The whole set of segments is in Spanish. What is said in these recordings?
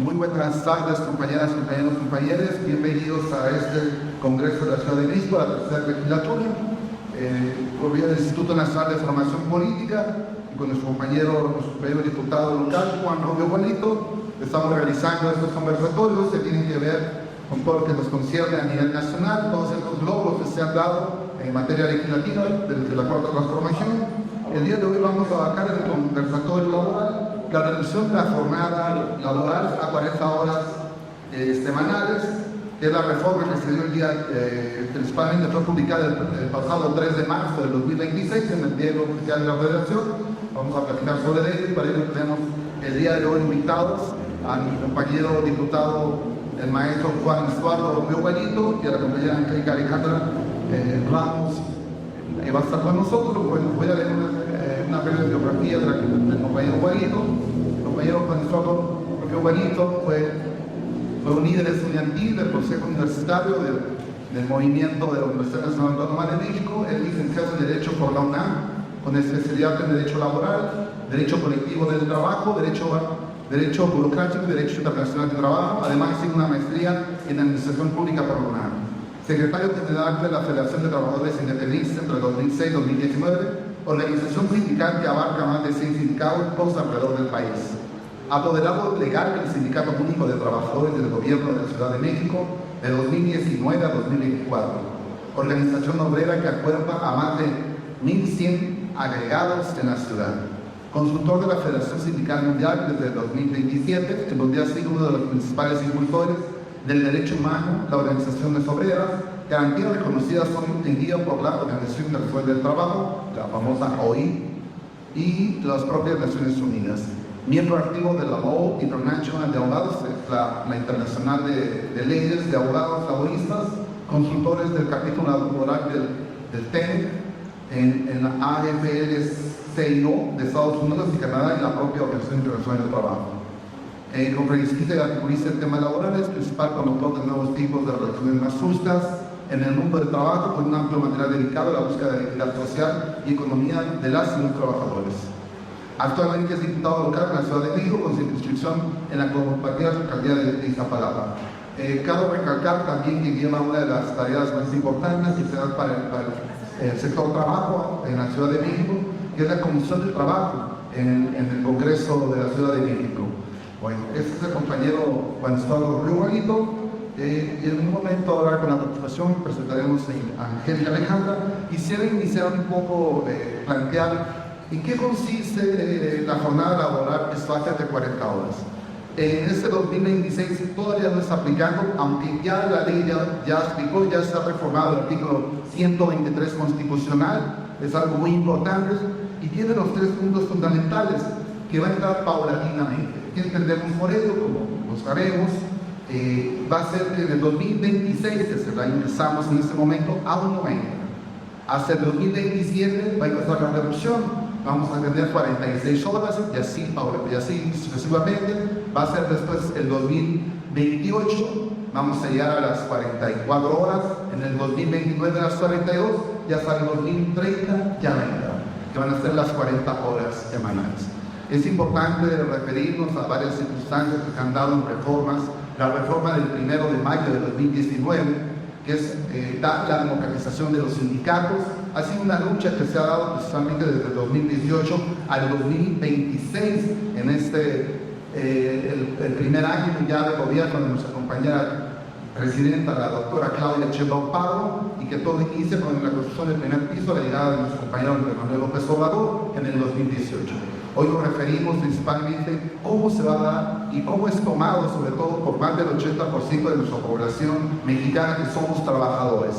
Muy buenas tardes, compañeras, compañeros, compañeros. Bienvenidos a este Congreso de la Ciudad de México, la tercera legislatura. Por vía del Instituto Nacional de Formación Política y con nuestro compañero diputado local, Juan Rubio Juanito, estamos realizando estos conversatorios que tienen que ver con todo lo que nos concierne a nivel nacional, todos estos logros que se han dado en materia legislativa desde la Cuarta Transformación. El día de hoy vamos a abarcar en el conversatorio laboral la reducción de la jornada laboral a 40 horas semanales, que es la reforma que se dio el día, principalmente fue publicada el pasado 3 de marzo del 2026 en el Diario Oficial de la Federación. Vamos a platicar sobre ello y para ello tenemos el día de hoy invitados a mi compañero diputado, el maestro Juan Estuardo Guayito, y a la compañera Angélica Alejandra Ramos, que va a estar con nosotros. Bueno, voy a leer una breve biografía del compañero Guayito. El compañero Juan Estuardo Guayito fue un líder estudiantil del Consejo Universitario del movimiento de la Universidad Nacional Autónoma de México. Es licenciado en Derecho por la UNAM, con especialidad en Derecho Laboral, Derecho Colectivo del Trabajo, Derecho Burocrático y Derecho Internacional del Trabajo. Además, tiene una maestría en Administración Pública por la UNAM. Secretario General de la Federación de Trabajadores Independentistas entre 2006 y 2019, organización sindical que abarca más de 100 sindicatos alrededor del país. Apoderado legal del Sindicato Único de Trabajadores del Gobierno de la Ciudad de México de 2019 a 2024. Organización obrera que acuerda a más de 1.100 agregados en la ciudad. Consultor de la Federación Sindical Mundial desde el 2027, en donde ha sido uno de los principales impulsores del derecho humano, las organizaciones obreras, garantías reconocidas son entendidas por la Organización Internacional del Trabajo, la famosa OIT, y las propias Naciones Unidas. Miembro activo de la Law International de Abogados, la internacional de leyes de abogados laboristas, consultores del capítulo laboral del TEN en la AFL-CIO de Estados Unidos y Canadá y la propia Organización Internacional del Trabajo. Conferencista y articulista en temas laborales, principal promotor de nuevos tipos de relaciones más justas en el mundo del trabajo, con un amplio material dedicado a la búsqueda de equidad social y economía de las y los trabajadores. Actualmente es diputado local en la Ciudad de México con circunscripción en la compartida alcaldía de Iztapalapa. Cabe recalcar también que lleva una de las tareas más importantes que se da para el sector trabajo en la Ciudad de México, que es la Comisión de Trabajo en el Congreso de la Ciudad de México. Bueno, este es el compañero Juan Estuardo Guayito. Y en un momento ahora con la participación presentaremos a Angélica Alejandra. Quisiera iniciar un poco, plantear en qué consiste la jornada laboral que se hace de 40 horas. En este 2026 todavía no está aplicando, aunque ya la ley ya explicó, ya se ha reformado el artículo 123 constitucional, es algo muy importante y tiene los 3 puntos fundamentales que va a entrar paulatinamente. ¿Qué entendemos por ello? Como lo sabemos, va a ser que en el 2026, que es el año que estamos en este momento, aún no entra. Hasta el 2027 va a empezar la reducción, vamos a tener 46 horas y así sucesivamente. Va a ser después el 2028, vamos a llegar a las 44 horas, en el 2029 a las 42 y hasta el 2030 ya entra, que van a ser las 40 horas semanales. Es importante referirnos a varias circunstancias que se han dado en reformas. La reforma del 1 de mayo de 2019, que es la democratización de los sindicatos, ha sido una lucha que se ha dado precisamente desde el 2018 al 2026, en el primer año ya de gobierno de nuestra compañera presidenta, la doctora Claudia Sheinbaum Pardo, y que todo inicia con la construcción del primer piso, la llegada de nuestro compañero Andrés Manuel López Obrador en el 2018. Hoy nos referimos principalmente cómo se va a dar y cómo es tomado, sobre todo por más del 80% de nuestra población mexicana, que somos trabajadores.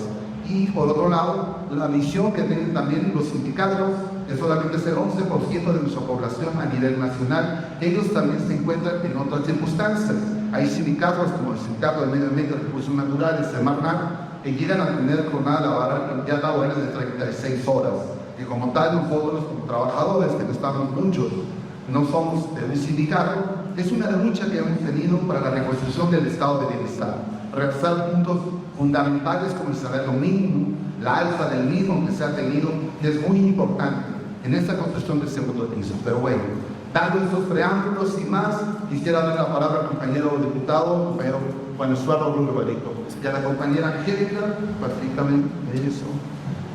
Y por otro lado, la misión que tienen también los sindicatos es solamente ser 11% de nuestra población a nivel nacional. Ellos también se encuentran en otras circunstancias. Hay sindicatos como el Sindicato de Medio Ambiente y Recursos Naturales, Semarnat, que llegan a tener jornada laboral de 36 horas. Y como tal, nosotros como trabajadores, que no estamos muchos, no somos de un sindicato, es una lucha que hemos tenido para la reconstrucción del estado de bienestar. Realizar puntos fundamentales como el salario mínimo, la alza del mismo que se ha tenido, que es muy importante en esta construcción del segundo piso. Pero bueno, Dando estos preámbulos y más, quisiera dar la palabra al compañero diputado, compañero Juan Estuardo Rubio Barito. Y a la compañera Angélica, prácticamente eso.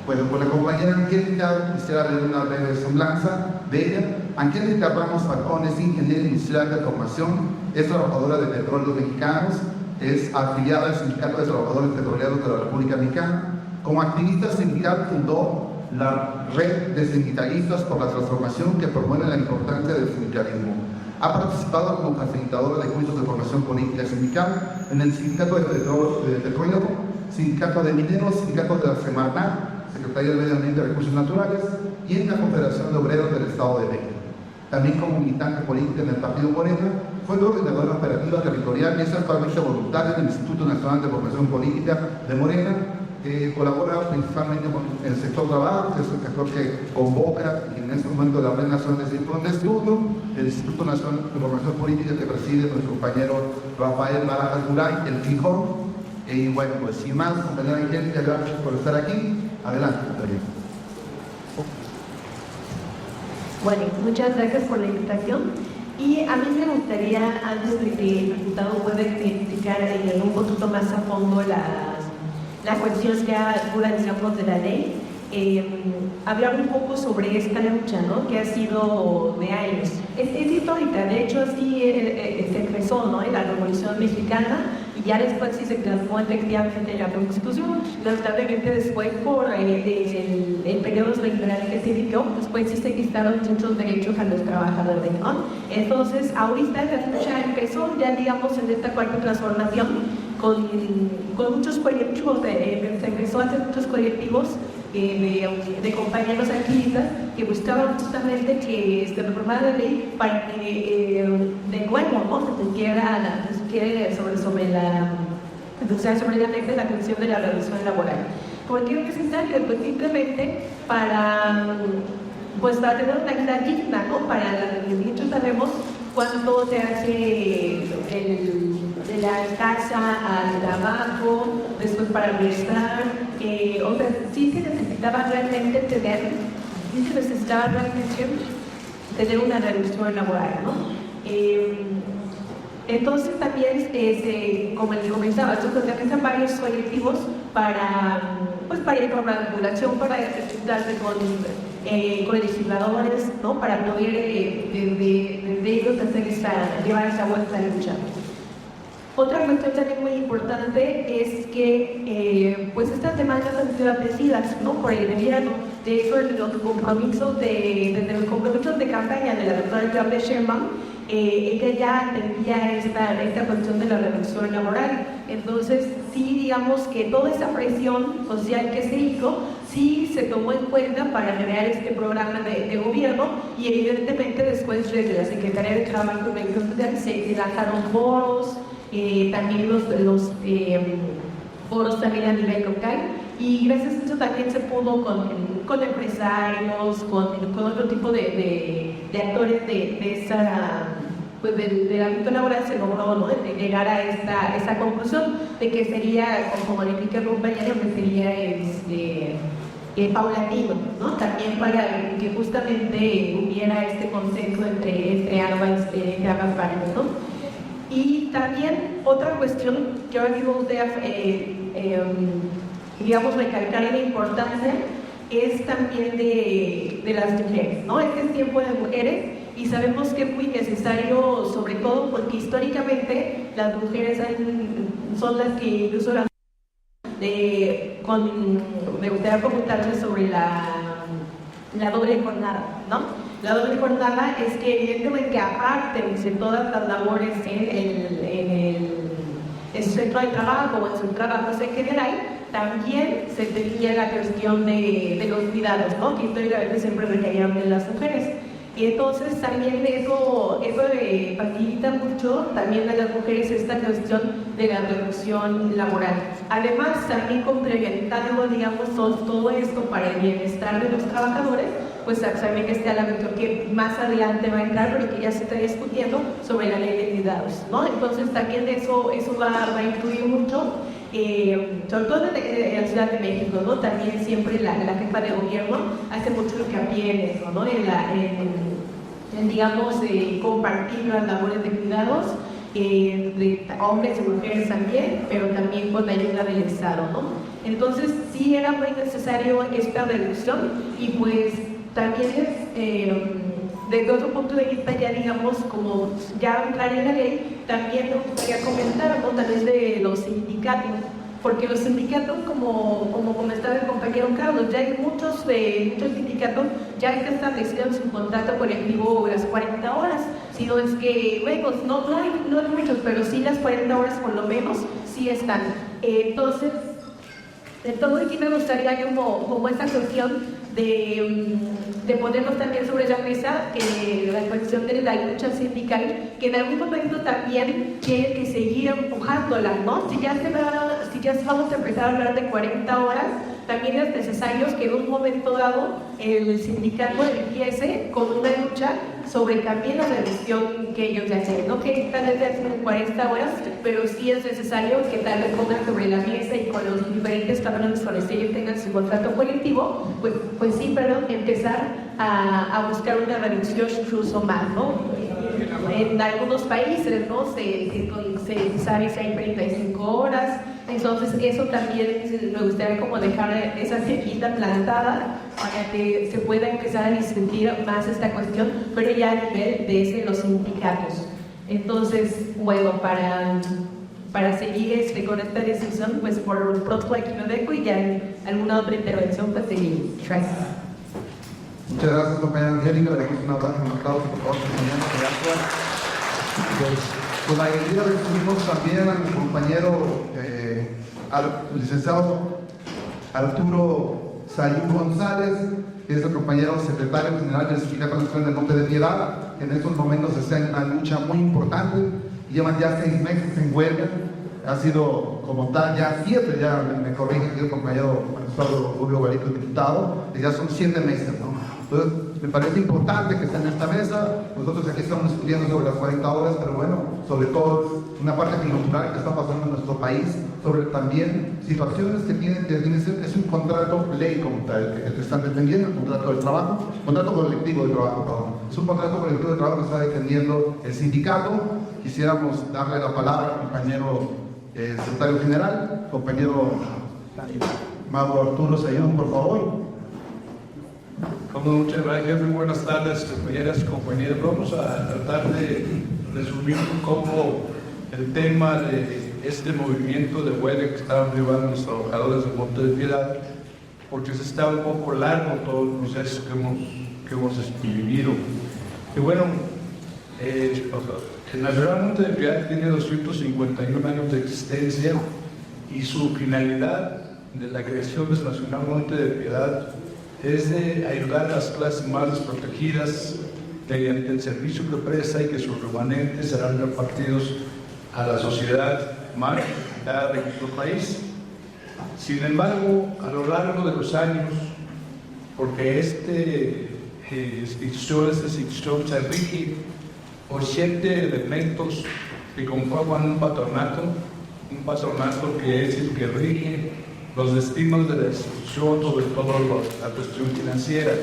Bueno, con la compañera Angélica quisiera leer una breve semblanza de ella. Angélica Ramos Falcón es ingeniera industrial de formación, es trabajadora de Petróleos Mexicanos, es afiliada al Sindicato de Trabajadores Petroleros de la República Mexicana. Como activista sindical fundó la Red de Sindicalistas por la Transformación, que promueve la importancia del sindicalismo. Ha participado como facilitadora de cursos de formación política sindical en el Sindicato de Petróleo, Sindicato de Mineros, Sindicato de la Semarnat, Secretaría del Medio Ambiente y Recursos Naturales, y en la Confederación de Obreros del Estado de México. También como militante política en el Partido Morena, fue coordinadora operativa territorial y es actualmente voluntaria del Instituto Nacional de Formación Política de Morena. Colabora principalmente con el sector trabajo, que es el sector que convoca y en este momento la Red Nacional de Círculos de Estudio, el Instituto Nacional de Formación Política que preside nuestro compañero Rafael Barajas Duray, el FIJON. Y bueno, pues sin más, compañera Angélica, gracias por estar aquí. Adelante, compañera. Bueno, muchas gracias por la invitación. Y a mí me gustaría, antes de que el diputado pueda explicar un poquito más a fondo la cuestión ya pura, digamos, de la ley, hablar un poco sobre esta lucha, ¿no?, que ha sido de años. Es histórica, de hecho, sí se empezó, ¿no?, en la Revolución Mexicana, y ya después sí se transformó efectivamente en la Constitución. Lamentablemente después, por el periodo electoral que se vivió, después sí se quitaron muchos derechos a los trabajadores, ¿no? Entonces, ahorita la lucha empezó ya, digamos, en esta cuarta transformación, con muchos colectivos, se empezó a hacer muchos colectivos de compañeros activistas que buscaban justamente que se reformara la ley para que de nuevo, ¿no?, se tuviera sobre la ley de la atención de la reducción laboral. ¿Por qué es necesario? Pues simplemente para tener una vida digna, ¿no? Para de hecho sabemos cuánto se hace de la casa al trabajo, después para regresar, o sea, sí se necesitaba realmente tener una reducción laboral, ¿no? Entonces también, como les comentaba, se organizan varios colectivos para ir por la regulación, para darse con legisladores, ¿no?, para poder desde ellos llevar esa vuelta de lucha. Otra cuestión también muy importante es que estas demandas han sido apreciadas, ¿no?, por el gobierno. De hecho, los compromisos desde los compromisos de campaña de la doctora Claudia Sheinbaum, ella ya atendía esta cuestión de la reducción laboral. Entonces, sí, digamos que toda esa presión social que se hizo, sí se tomó en cuenta para crear este programa de gobierno, y evidentemente después desde la Secretaría de Trabajo y Previsión Social se lanzaron foros, también los foros también a nivel local, y gracias a eso también se pudo con empresarios, con otro tipo de actores del ámbito laboral, se logró, ¿no?, de llegar a esta conclusión de que sería, como le expliqué al compañero, que sería paulatino, ¿no?, también para que justamente hubiera este consenso entre ambas partes, ¿no? Y también otra cuestión que ahora mismo usted digamos, recalcar la importancia es también de las mujeres, ¿no? Este es tiempo de mujeres y sabemos que es muy necesario, sobre todo porque históricamente las mujeres son las que incluso me gustaría comentarles sobre la doble jornada, ¿no? La doble jornada es que evidentemente aparte de todas las labores en su centro de trabajo o en su trabajo en general, también se tenía la cuestión de los cuidados, ¿no?, que históricamente siempre requerían de las mujeres. Y entonces también eso facilita mucho también a las mujeres esta cuestión de la reducción laboral. Además, también complementando, digamos, todo esto para el bienestar de los trabajadores, pues también está la cuestión que más adelante va a entrar, pero que ya se está discutiendo sobre la ley de cuidados, ¿no? Entonces también eso va a influir mucho. Sobre todo en la Ciudad de México, ¿no? También siempre la jefa de gobierno hace mucho hincapié en eso, ¿no? digamos, compartir las labores de cuidados de hombres y mujeres también, pero también con la ayuda del Estado, ¿no? Entonces sí era muy necesario esta reducción y pues también desde otro punto de vista ya digamos como ya entrar en la ley, también me gustaría comentar a través de los sindicatos, porque los sindicatos, como comentaba el compañero Carlos, ya hay muchos sindicatos ya que establecieron su contrato colectivo las 40 horas, sino es que, bueno, no hay muchos, pero sí las 40 horas por lo menos sí están. Entonces aquí me gustaría como esta cuestión de ponernos también sobre la mesa la cuestión de la lucha sindical, que en algún momento también tiene que seguir empujándola, ¿no? Si ya vamos a empezar a hablar de 40 horas, también es necesario que en un momento dado el sindicato empiece con una lucha sobre también la reducción que ellos hacen, no que tal vez hacen 40 horas, pero sí es necesario que tal vez pongan sobre la mesa y con los diferentes patrones con los que ellos tengan su contrato colectivo, pues sí, perdón, empezar a buscar una reducción incluso más, ¿no? En algunos países, ¿no? Se sabe si hay 35 horas, entonces eso también me gustaría como dejar esa semillita plantada para que se pueda empezar a discutir más esta cuestión, pero ya a nivel de los sindicatos. Entonces, bueno, para seguir con esta decisión, pues por lo pronto aquí lo dejo y ya en alguna otra intervención pues seguimos. Gracias. Muchas gracias, compañera Angélica. Le damos un aplauso, por favor, compañera. Pues la alegría recibimos también a mi compañero, al licenciado Arturo Sayún González, que es el compañero secretario general del Sindicato Nacional del Monte de Piedad, que en estos momentos está en una lucha muy importante, y llevan ya 6 meses en huelga. Ha sido como tal ya 7, ya me corrige aquí el compañero Rubio Guarico, el diputado, y ya son 7 meses, ¿no? Entonces, me parece importante que esté en esta mesa. Nosotros aquí estamos discutiendo sobre las 40 horas, pero bueno, sobre todo una parte cultural que está pasando en nuestro país, sobre también situaciones que tienen que es un contrato ley como tal, el que están defendiendo, el contrato del trabajo, contrato colectivo de trabajo, perdón. Es un contrato colectivo de trabajo que está defendiendo el sindicato. Quisiéramos darle la palabra al compañero secretario general, compañero Mauro Arturo Sayún, por favor. Muchas gracias, muy buenas tardes, compañeras y compañeros. Vamos a tratar de resumir un poco el tema de este movimiento de huelga que estaban llevando los trabajadores del Monte de Piedad, porque se está un poco largo todo el proceso que hemos vivido. Y bueno, el Nacional Monte de Piedad tiene 251 años de existencia y su finalidad de la creación del Nacional Monte de Piedad es de ayudar a las clases más desprotegidas mediante el servicio que presta y que sus remanentes serán repartidos a la sociedad más necesitada de nuestro país. Sin embargo, a lo largo de los años, porque esta institución se rige por 7 elementos que conforman un patronato que es el que rige los destinos de la institución, sobre todo la cuestión financiera.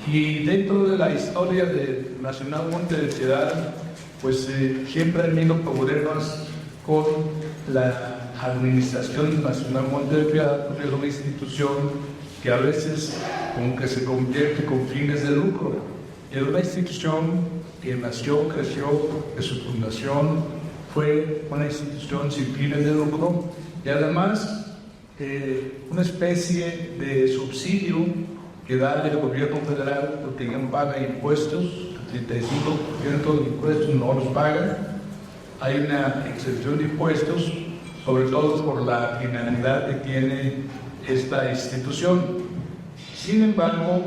Y dentro de la historia del Nacional Monte de Piedad, pues siempre han habido problemas con la administración Nacional Monte de Piedad, porque es una institución que a veces como que se convierte con fines de lucro. Es una institución que nació, creció, que su fundación fue una institución sin fines de lucro y además una especie de subsidio que da el gobierno federal porque ya paga impuestos, el 35% de impuestos no los paga. Hay una exención de impuestos, sobre todo por la finalidad que tiene esta institución. Sin embargo,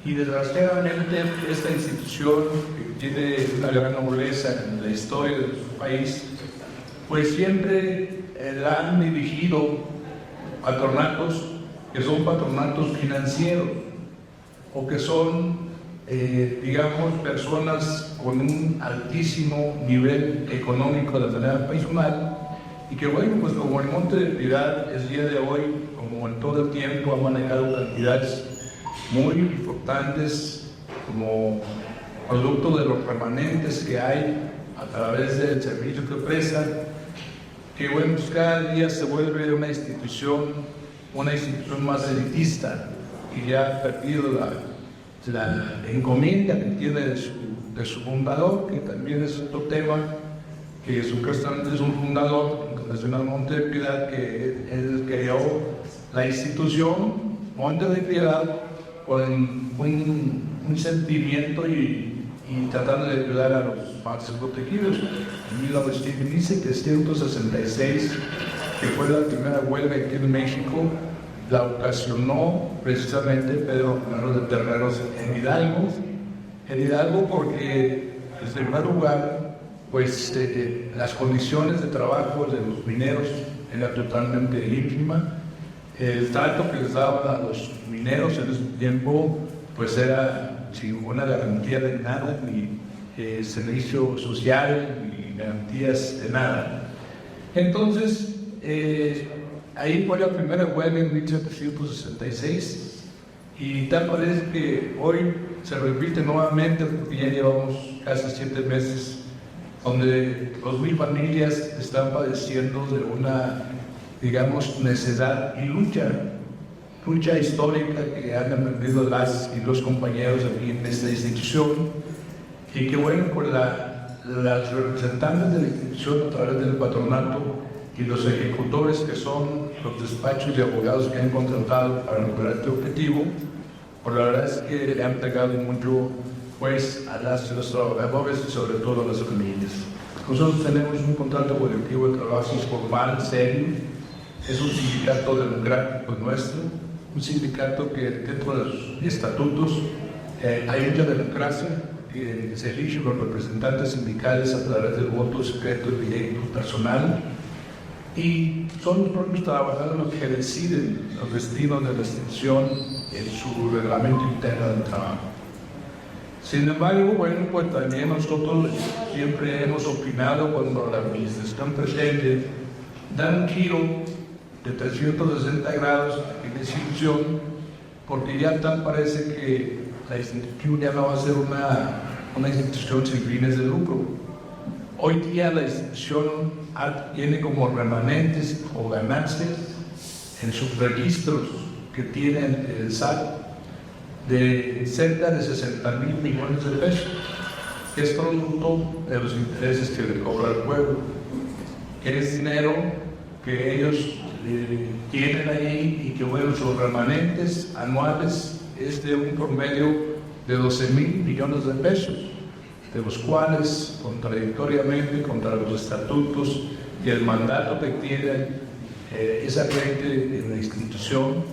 y desgraciadamente, esta institución que tiene una gran nobleza en la historia de nuestro país, pues siempre la han dirigido patronatos que son patronatos financieros o que son, digamos, personas con un altísimo nivel económico de manera personal y que, bueno, pues como el Monte de Piedad el día de hoy, como en todo el tiempo, ha manejado cantidades muy importantes como producto de los remanentes que hay a través del servicio que prestan, que bueno, pues cada día se vuelve una institución más elitista, y ya ha perdido la encomienda que tiene de su fundador, que también es otro tema, que supuestamente es un fundador internacional Monte de Piedad, que él creó la institución Monte de Piedad con un sentimiento y tratando de ayudar a los más desprotegidos. En 1966, que fue la primera huelga aquí en México, la ocasionó precisamente Pedro Fernando de Terreros en Hidalgo. En Hidalgo porque, en primer lugar, pues las condiciones de trabajo de los mineros eran totalmente ínfima. El trato que les daban a los mineros en ese tiempo pues era sin una garantía de nada, ni servicio social, ni garantías de nada. Entonces, ahí fue la primera huelga en 1766, y tal parece que hoy se repite nuevamente, porque ya llevamos casi 7 meses donde 2,000 familias están padeciendo de una, digamos, necedad y lucha histórica que han aprendido las y los compañeros aquí en esta institución, y que bueno, pues las representantes de la institución a través del patronato y los ejecutores, que son los despachos de abogados que han contratado para lograr este objetivo, pues la verdad es que le han pegado mucho pues a los trabajadores y sobre todo a las familias. Nosotros tenemos un contrato colectivo de trabajo formal, serio, es un sindicato democrático nuestro, un sindicato que dentro de los estatutos hay mucha democracia, se eligen los representantes sindicales a través del voto secreto y directo personal, y son los propios trabajadores los que deciden los destinos de la institución en su reglamento interno del trabajo. Sin embargo, bueno, pues también nosotros siempre hemos opinado cuando la administración pretende dar un giro de 360 grados en la institución, porque ya tal parece que la institución ya no va a ser una institución sin fines de lucro. Hoy día la institución tiene como remanentes o ganancias en sus registros que tienen el SAT de cerca de 60,000 millones de pesos, que es producto de los intereses que le cobra el pueblo, que es dinero que ellos tienen ahí, y que bueno, sus remanentes anuales es de un promedio de 12,000 millones de pesos, de los cuales, contradictoriamente contra los estatutos y el mandato que tiene esa gente en la institución,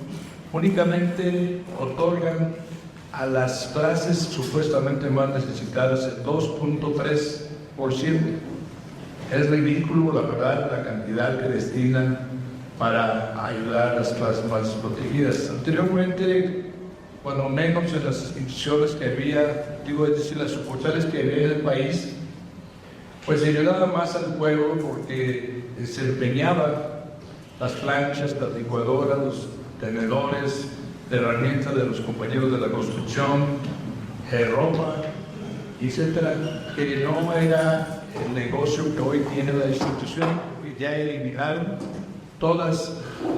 únicamente otorgan a las clases supuestamente más necesitadas el 2.3%. Es ridículo, la verdad, la cantidad que destinan para ayudar a las clases más protegidas. Anteriormente, cuando menos en las instituciones que había, es decir, las sucursales que había en el país, pues se ayudaba más al pueblo porque se empeñaban las planchas, las licuadoras, los tenedores, de herramientas de los compañeros de la construcción, ropa, etcétera, que no era el negocio que hoy tiene la institución, que ya eliminaron todas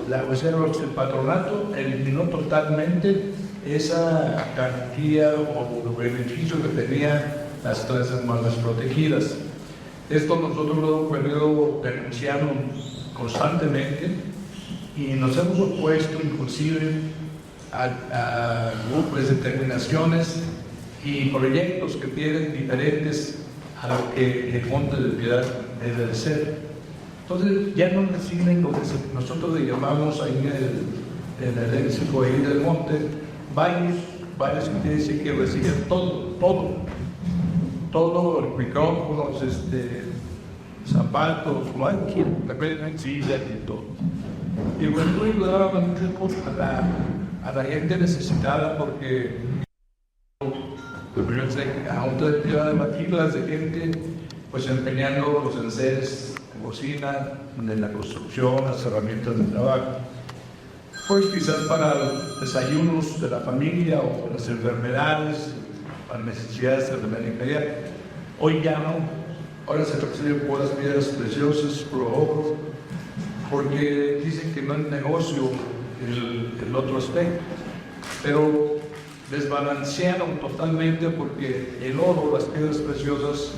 las reservas del patronato, eliminó totalmente esa garantía o beneficio que tenían las clases más desprotegidas. Esto nosotros lo hemos venido denunciando constantemente, y nos hemos opuesto inclusive a grupos, determinaciones y proyectos que tienen diferentes a lo que el Monte de Piedad debe de ser. Entonces ya no deciden lo que nosotros le llamamos ahí en el léxico ahí del monte, varios que quiere decir que reciben todo, micrófonos, zapatos, cualquier, sillas y todo. Y bueno, ayudaban mucho a la gente necesitada, porque a un de maquilas de gente pues empeñando los enseres de cocina, de la construcción, las herramientas de trabajo, pues quizás para los desayunos de la familia o las enfermedades, para necesidades de manera inmediata. Hoy ya no, ahora se reciben puras piedras preciosas, por ojos, porque dicen que no es negocio el otro aspecto, pero desbalancearon totalmente porque el oro, las piedras preciosas,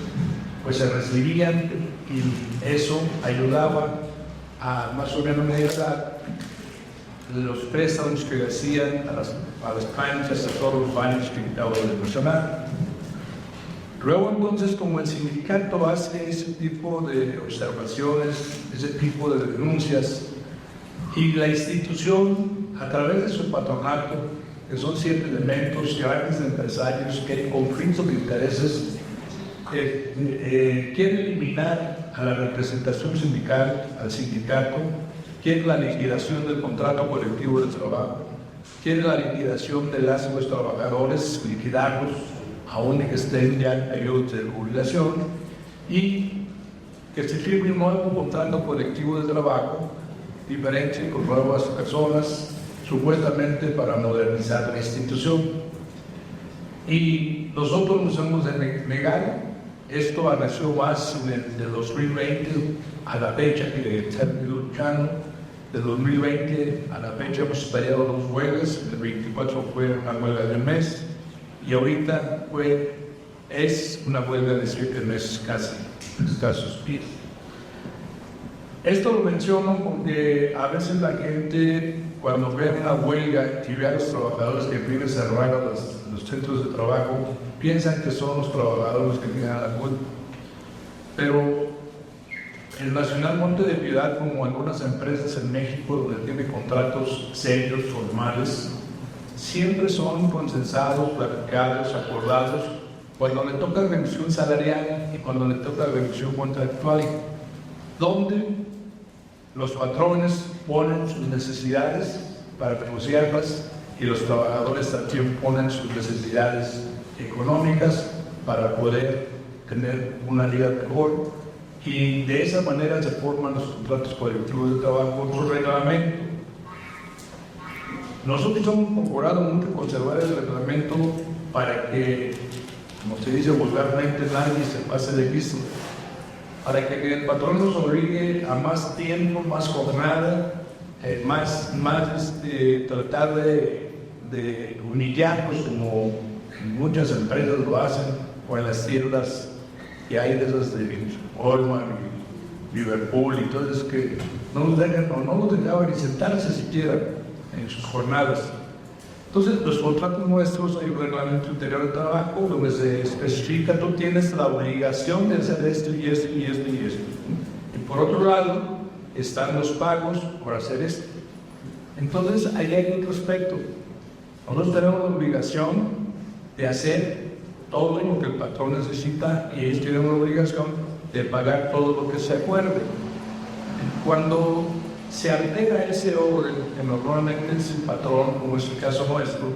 pues se recibían y eso ayudaba a más o menos mediar los préstamos que hacían a las planchas, a todos los baños que acabo de mencionar. Luego entonces, como el sindicato hace ese tipo de observaciones, ese tipo de denuncias, y la institución, a través de su patronato, que son 7 elementos, grandes empresarios que hay conflictos de intereses, quiere eliminar a la representación sindical, al sindicato, quiere la liquidación del contrato colectivo de trabajo, quiere la liquidación de los trabajadores, liquidarlos, aún que estén ya en periodos de jubilación, y que se firme un nuevo contrato colectivo de trabajo, diferente, con nuevas personas, supuestamente para modernizar la institución. Y nosotros nos hemos negado. Esto nació más de 2020 a la fecha que estamos luchando. De 2020 a la fecha hemos peleado 2 huelgas, el 24 fue una huelga de un mes y ahorita es una huelga de 7 meses casi, escasos días. Esto lo menciono porque a veces la gente, cuando ve una huelga y ve a los trabajadores que piden cerrar los centros de trabajo, piensan que son los trabajadores que tienen la culpa. Pero el Nacional Monte de Piedad, como algunas empresas en México donde tiene contratos serios, formales, siempre son consensados, platicados, acordados, cuando le toca revisión salarial y cuando le toca revisión contractual, donde los patrones ponen sus necesidades para negociarlas y los trabajadores también ponen sus necesidades económicas para poder tener una vida mejor, y de esa manera se forman los contratos colectivos de trabajo con su reglamento. Nosotros hemos procurado mucho conservar el reglamento para que, como se dice vulgarmente, nadie se pase de piso, para que el patrón nos obligue a más tiempo, más jornada, tratar de humillarnos como muchas empresas lo hacen, o en las tiendas que hay de esas de Walmart y Liverpool y todo eso, que no nos dejaban ni sentarse siquiera en sus jornadas. Entonces, los contratos nuestros, hay un reglamento interior de trabajo donde se especifica: tú tienes la obligación de hacer esto y esto y esto y esto. Y por otro lado, están los pagos por hacer esto. Entonces, ahí hay otro aspecto. Nosotros tenemos la obligación de hacer todo lo que el patrón necesita y ellos tienen la obligación de pagar todo lo que se acuerde. Cuando se altera ese orden, que normalmente es el patrón, como es el caso nuestro,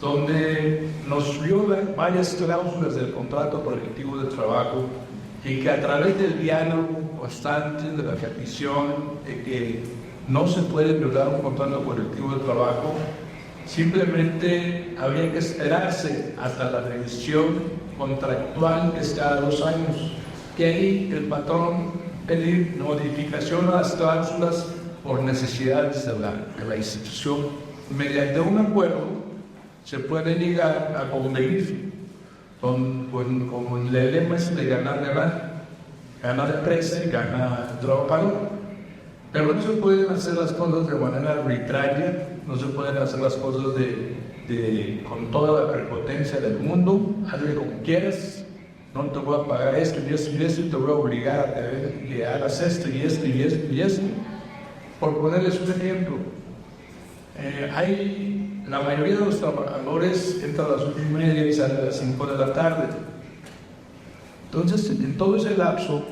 donde nos violan varias cláusulas del contrato colectivo de trabajo y que a través del diálogo constante, de la petición de que no se puede violar un contrato colectivo de trabajo, simplemente había que esperarse hasta la revisión contractual que es cada 2 años, que ahí el patrón pedir modificación a las cláusulas por necesidades de la institución. Mediante un acuerdo se puede llegar a conseguir, como el lema es de ganar empresa y gana trabajador. Pero no se pueden hacer las cosas de manera arbitraria, no se pueden hacer las cosas con toda la prepotencia del mundo. Hazle como quieras, no te voy a pagar esto y esto y esto, y te voy a obligar a que hagas esto y esto y esto y esto. Por ponerles un ejemplo, la mayoría de los trabajadores entra a las 8:30 y sale a las 5 de la tarde. Entonces, en todo ese lapso,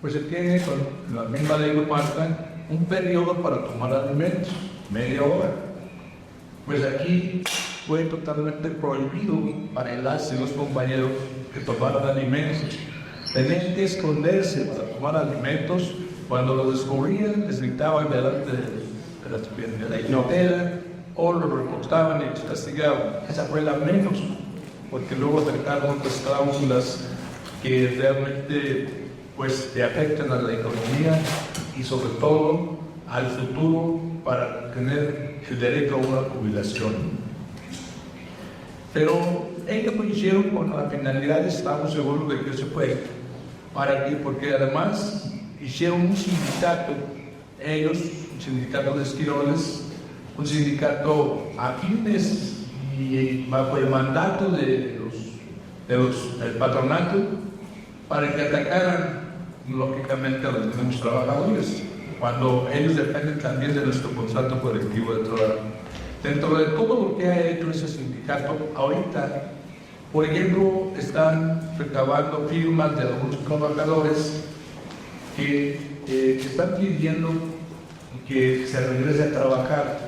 pues se tiene, con la misma ley lo marcan, un periodo para tomar alimentos, media hora. Pues aquí fue totalmente prohibido para el y los compañeros que tomaran alimentos. Tenían que esconderse para tomar alimentos. Cuando lo descubrían, les gritaban delante de la inotera o lo reportaban y les castigaban. Esa fue la menos porque luego acercaron otras cláusulas que realmente pues te afectan a la economía y sobre todo al futuro para tener el derecho a una jubilación. Pero ellos lo hicieron con la finalidad, estamos seguros de que se puede. ¿Para qué? Porque además hicieron un sindicato, ellos, un sindicato de esquiroles, un sindicato afines y bajo el mandato del patronato, para que atacaran lógicamente a los mismos trabajadores, cuando ellos dependen también de nuestro contrato colectivo de trabajo. Dentro de todo lo que ha hecho ese sindicato, ahorita, por ejemplo, están recabando firmas de algunos trabajadores que están pidiendo que se regrese a trabajar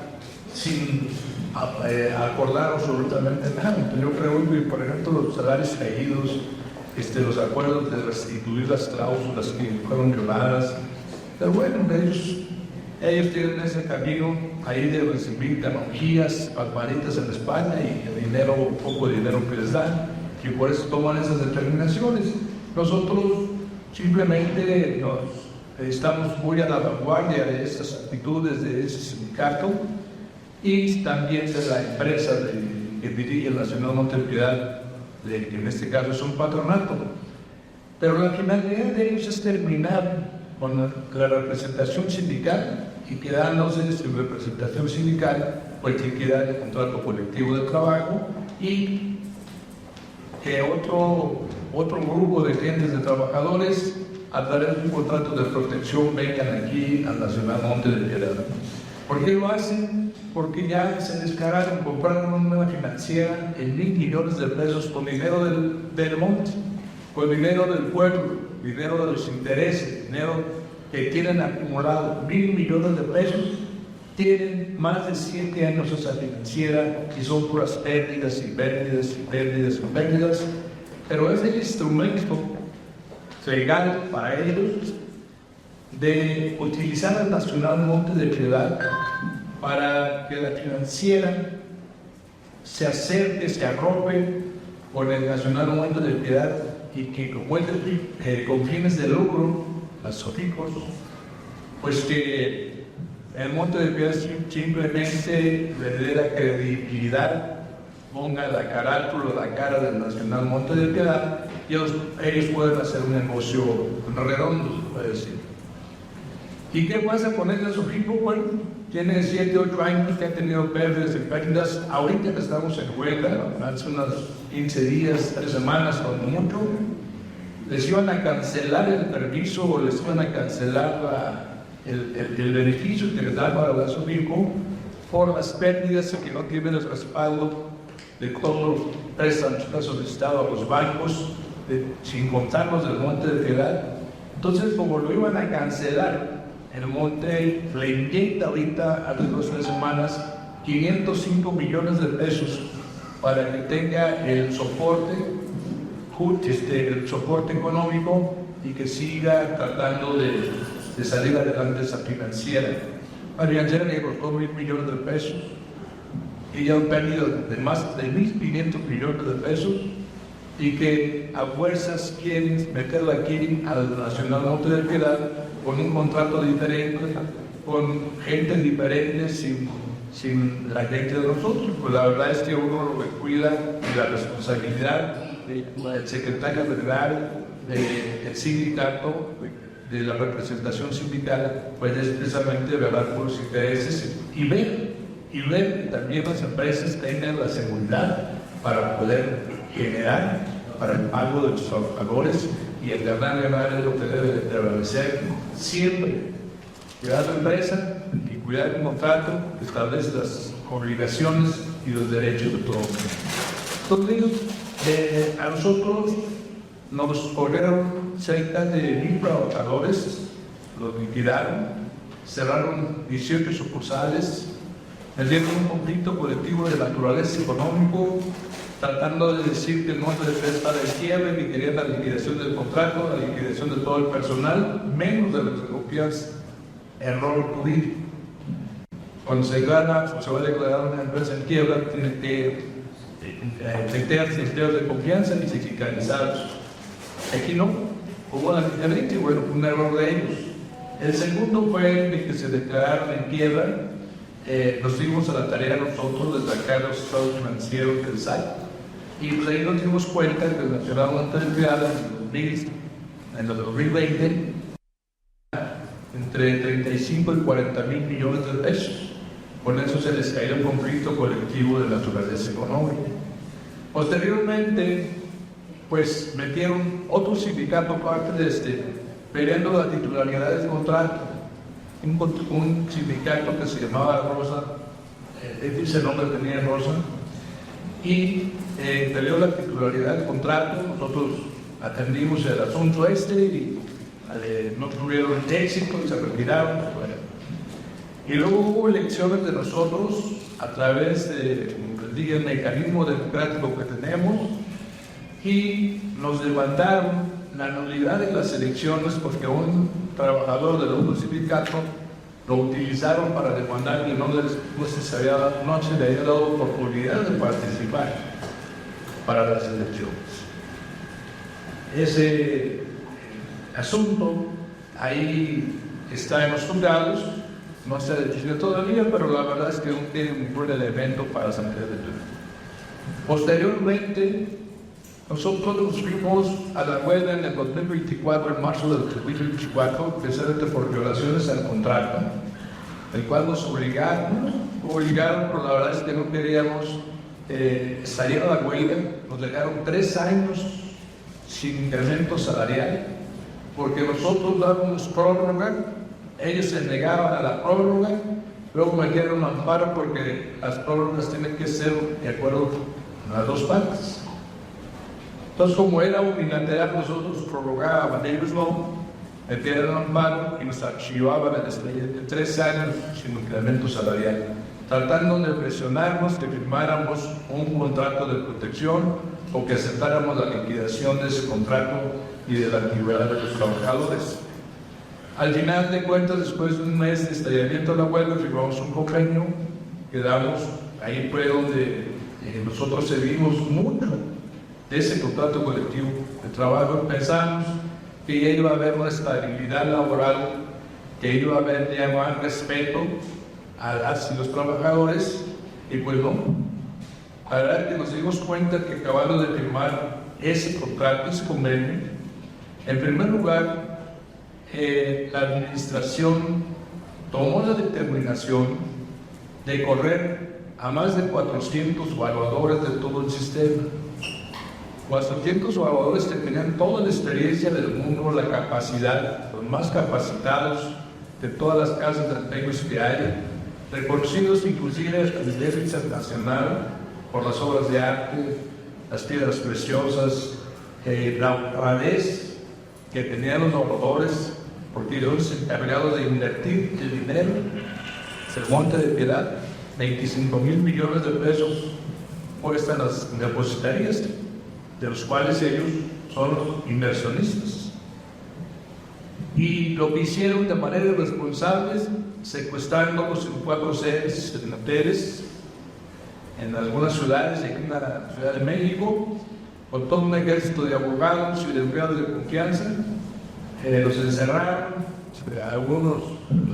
sin acordar absolutamente nada. Yo creo que, por ejemplo, los salarios caídos, los acuerdos de restituir las cláusulas que fueron violadas, pero bueno, ellos tienen ese camino ahí de recibir canonjías, palmaditas en España y el dinero, poco dinero que les dan, y por eso toman esas determinaciones. Nosotros simplemente estamos muy a la vanguardia de estas actitudes de ese sindicato y también de la empresa que dirige el Nacional Montepiedad, que en este caso es un patronato. Pero la finalidad de ellos es terminar con la representación sindical y quedándose sin representación sindical, pues que queda el contrato colectivo de trabajo y que otro grupo de gentes de trabajadores a través de un contrato de protección vengan aquí al Nacional Monte de Piedad. ¿Por qué lo hacen? Porque ya se descararon, compraron una financiera en 1,000 millones de pesos con dinero del monte, con dinero del pueblo, dinero de los intereses, dinero que tienen acumulado 1,000 millones de pesos. Tienen más de 7 años esa financiera y son puras pérdidas y pérdidas y pérdidas y pérdidas, pero es el instrumento legal para ellos de utilizar el Nacional Monte de Piedad para que la financiera se acerque, se arrope con el Nacional Monte de Piedad y que con fines de lucro, los ricos, pues que el Monte de Piedad simplemente le dé la credibilidad, ponga la carátula, la cara del Nacional Monte de Piedad, y ellos pueden hacer un negocio redondo, se puede decir. ¿Y qué pasa con esos ricos? Bueno, tienen 7, 8 años que han tenido pérdidas y pérdidas. Ahorita que estamos en huelga, hace unos 15 días, 3 semanas, cuando mucho, les iban a cancelar el permiso o les iban a cancelar el beneficio que les da para el gasto rico por las pérdidas que no tienen el respaldo de todos los préstamos del Estado a los bancos, sin contar los del Monte de Piedad. Entonces, como lo iban a cancelar, el Monte le inyecta ahorita, hace 2 o 3 semanas, 505 millones de pesos para que tenga el soporte económico y que siga tratando de salir adelante esa financiera. Financiera le costó 1,000 millones de pesos y ya han perdido de más de 1,500 millones de pesos y que a fuerzas quieren meterla aquí al Nacional Monte de Piedad con un contrato diferente, con gente diferente, sin la gente de nosotros. Pues la verdad es que uno lo que cuida y la responsabilidad del secretario general, del sindicato, de la representación sindical, pues es precisamente velar por los intereses y ver que también las empresas tengan la seguridad para poder generar para el pago de los trabajadores, y el ganar es lo que debe de prevalecer siempre. Cuidar la empresa y cuidar el contrato que establece las obligaciones y los derechos de todos. Entonces, a nosotros nos corrieron cerca de 1,000 trabajadores, los liquidaron, cerraron 18 sucursales, metieron un conflicto colectivo de naturaleza económico, tratando de decir que el Monte de Piedad está de quiebra y querían la liquidación del contrato, la liquidación de todo el personal, menos de las copias, error jurídico. Cuando se gana o se va a declarar una empresa en quiebra, tiene que criterios de confianza ni sindicalizados. Aquí no, hubo aliciamiento y bueno, fue un error de ellos. El segundo fue de que se declararon en quiebra. Nos dimos a la tarea nosotros de sacar los estados financieros del SAT y pues ahí nos dimos cuenta que la Nacional Monetaria en el 2020 entre 35 y 40 mil millones de pesos. Con eso se les cayó un conflicto colectivo de naturaleza económica. Posteriormente, pues metieron otro sindicato aparte de peleando la titularidad del contrato. Un sindicato que se llamaba Rosa, ese nombre tenía Rosa, y peleó la titularidad del contrato. Nosotros atendimos el asunto y no tuvieron éxito y se retiraron. Bueno. Y luego hubo elecciones de nosotros a través del mecanismo democrático que tenemos y nos demandaron la nulidad de las elecciones porque un trabajador del otro sindicato lo utilizaron para demandar que no se le había dado oportunidad de participar para las elecciones. Ese asunto ahí está en los juzgados, no se ha decidido todavía, pero la verdad es que no tiene un buen elemento para Santiago de Chile. Posteriormente, nosotros nos fuimos a la huelga en el 2024, en marzo del 2024, precisamente por violaciones al contrato, el cual nos obligaron, pero la verdad es que no queríamos salir a la huelga. Nos dejaron 3 años sin incremento salarial, porque nosotros dábamos prórroga, ellos se negaban a la prórroga, luego metieron un amparo porque las prórrogas tienen que ser de acuerdo a las dos partes. Entonces, como era unilateral, nosotros prorrogábamos, ellos no, metieron un amparo y nos archivaban de 3 años sin incremento salarial, tratando de presionarnos que firmáramos un contrato de protección o que aceptáramos la liquidación de ese contrato y de la antigüedad de los trabajadores. Al final de cuentas, después de un mes de estallamiento de la huelga, firmamos un convenio, quedamos, ahí fue donde nosotros cedimos mucho de ese contrato colectivo de trabajo. Pensamos que ya iba a haber una estabilidad laboral, que iba a haber ya más respeto a las y los trabajadores, y pues no. La verdad es que nos dimos cuenta que acabando de firmar ese contrato, ese convenio, en primer lugar, la administración tomó la determinación de correr a más de 400 evaluadores de todo el sistema. 400 evaluadores que tenían toda la experiencia del mundo, la capacidad, los más capacitados de todas las casas de empeños que hay, reconocidos inclusive a nivel internacional por las obras de arte, las piedras preciosas, la honradez que tenían los ahorradores, porque ellos se encargaron de invertir el dinero. El Monte de Piedad, 25,000 millones de pesos cuestan las depositarias, de los cuales ellos son inversionistas. Y lo que hicieron de manera irresponsable, secuestrándolos en 4 sedes en hoteles, en algunas ciudades, aquí en la Ciudad de México, con todo un ejército de abogados y de empleados de confianza. Los encerraron, algunos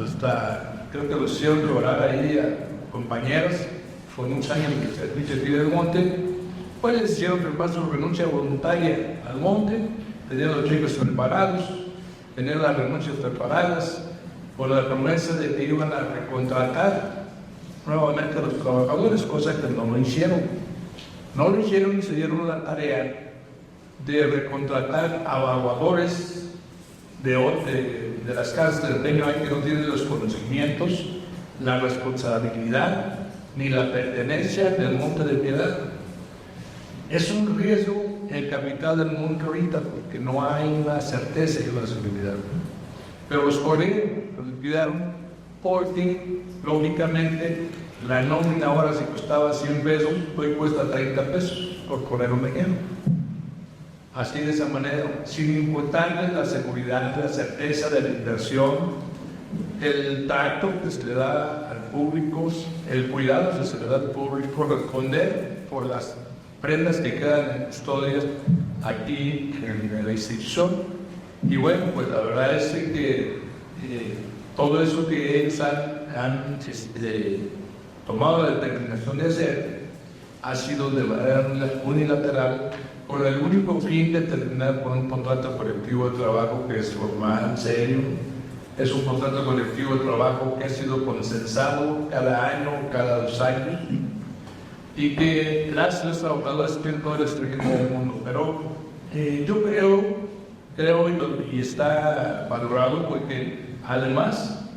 hasta creo que los hicieron llorar ahí a compañeros, con un año de servicio aquí del monte, pues les hicieron firmar su renuncia voluntaria al monte, tenían los chicos preparados, tenían las renuncias preparadas, con la promesa de que iban a recontratar nuevamente a los trabajadores, cosa que no lo hicieron. No lo hicieron y se dieron la tarea de recontratar a evaluadores de las casas de empeño que no tienen los conocimientos, la responsabilidad ni la pertenencia del Monte de Piedad. Es un riesgo el capital del monte ahorita porque no hay una certeza y una seguridad. Pero los corrieron, los liquidaron, porque lógicamente la nómina ahora si costaba 100 pesos, hoy cuesta 30 pesos, por poner un ejemplo. Así de esa manera, sin importarles la seguridad, la certeza de la inversión, el tacto que se le da al público, el cuidado que se le da al público, responder por las prendas que quedan en custodias aquí en la institución. Y bueno, pues la verdad es que todo eso que ellos han tomado la determinación de hacer ha sido de manera unilateral con el único fin de terminar con un contrato colectivo de trabajo que es formal, serio. Es un contrato colectivo de trabajo que ha sido consensado cada año, cada 2 años, y que gracias a los trabajadores tienen todo el estrelismo del mundo. Pero yo creo y está valorado porque además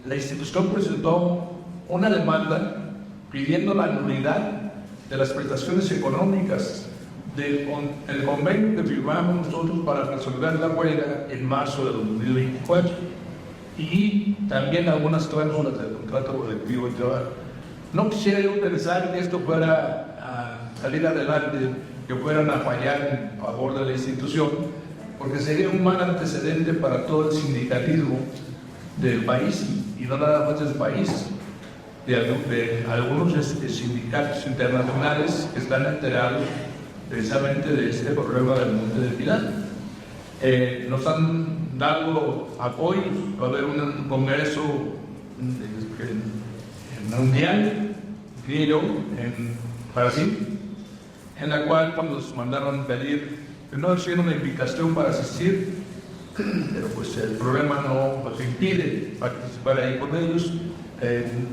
la institución presentó una demanda pidiendo la nulidad de las prestaciones económicas del convenio que firmamos nosotros para resolver la huelga en marzo de 2024 y también algunas cláusulas del contrato colectivo de trabajo. No quisiera yo pensar que esto fuera a salir adelante, que fueran a fallar en favor de la institución, porque sería un mal antecedente para todo el sindicalismo del país, y no nada más del país, de algunos sindicatos internacionales que están enterados precisamente de este problema del Monte de Pilar. Nos han dado apoyo, va a haber un congreso mundial, en Brasil, en la cual nos mandaron pedir, no hicieron una invitación para asistir, pero pues el problema no nos impide participar ahí con ellos.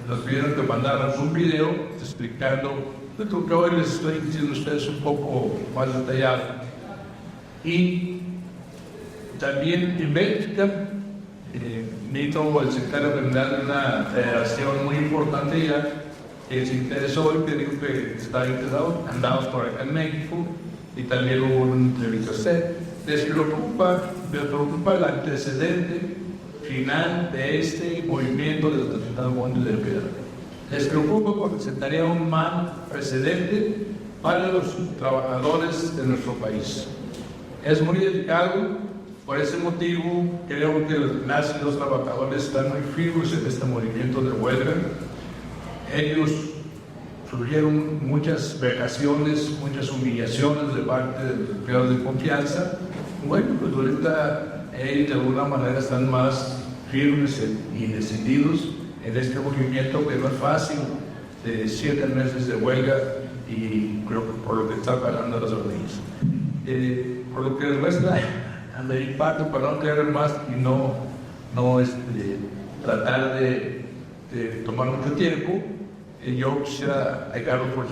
Nos pidieron que mandáramos un video explicando lo que hoy les estoy diciendo a ustedes un poco más detallado. Y también en Bélgica, Nito, el secretario general de una federación muy importante ya, que se interesó y que dijo que estaba interesado, andamos por acá en México, y también hubo una entrevista a usted. Les preocupa el antecedente final de este movimiento de los denominados Montes de Piedad. Les preocupa porque sentaría un mal precedente para los trabajadores de nuestro país. Es muy delicado, por ese motivo creo que los trabajadores están muy firmes en este movimiento de huelga. Ellos sufrieron muchas vejaciones, muchas humillaciones de parte de los empleados de confianza. Bueno, pues ahorita ellos de alguna manera están más firmes y decididos en este movimiento, que no es fácil, de 7 meses de huelga, y creo que por lo que están pagando las órdenes. Por lo que resta de mi parte, para no querer más y no tratar de tomar mucho tiempo, yo quisiera dejar por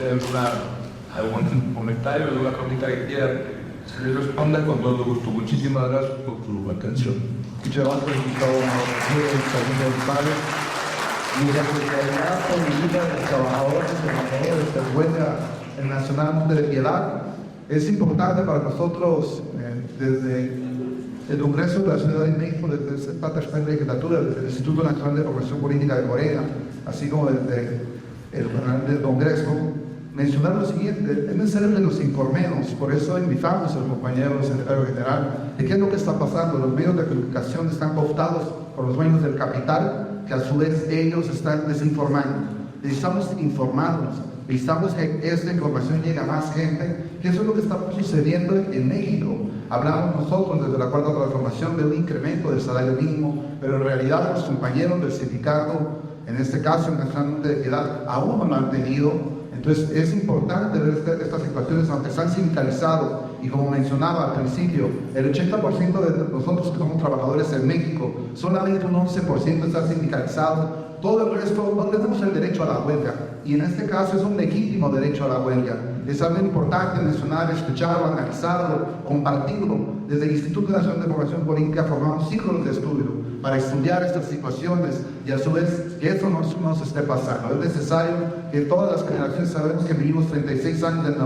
algún comentario, alguna pregunta que quiera se le responda con todo gusto. Muchísimas gracias por su atención. Muchas gracias, Gustavo Padre. Y la solidaridad política de los trabajadores de esta huelga nacional Monte de Piedad es importante para nosotros desde el Congreso de la Ciudad de México, desde esta tercera legislatura, desde el Instituto Nacional de Formación Política de Corea, así como desde el canal del Congreso, mencionar lo siguiente: es necesario que nos informemos. Por eso invitamos al compañero secretario general de qué es lo que está pasando. Los medios de comunicación están cooptados por los dueños del capital, que a su vez ellos están desinformando. Necesitamos informarnos, necesitamos que esta información llegue a más gente, que eso es lo que está sucediendo en México. Hablamos nosotros desde la Cuarta Transformación de un incremento del salario mínimo, pero en realidad los compañeros del sindicato, en este caso el Nacional Monte de Piedad, aún no lo han tenido. Entonces es importante ver estas situaciones, aunque se han sindicalizado, y como mencionaba al principio, el 80% de nosotros que somos trabajadores en México, solamente un 11% está sindicalizado. Todo el resto no tenemos el derecho a la huelga, y en este caso es un legítimo derecho a la huelga. Es algo importante mencionar, escucharlo, analizarlo, compartirlo. Desde el Instituto Nacional de Formación Política formamos círculos de estudio para estudiar estas situaciones, y a su vez que eso no se esté pasando. Es necesario que todas las generaciones, sabemos que vivimos 36 años del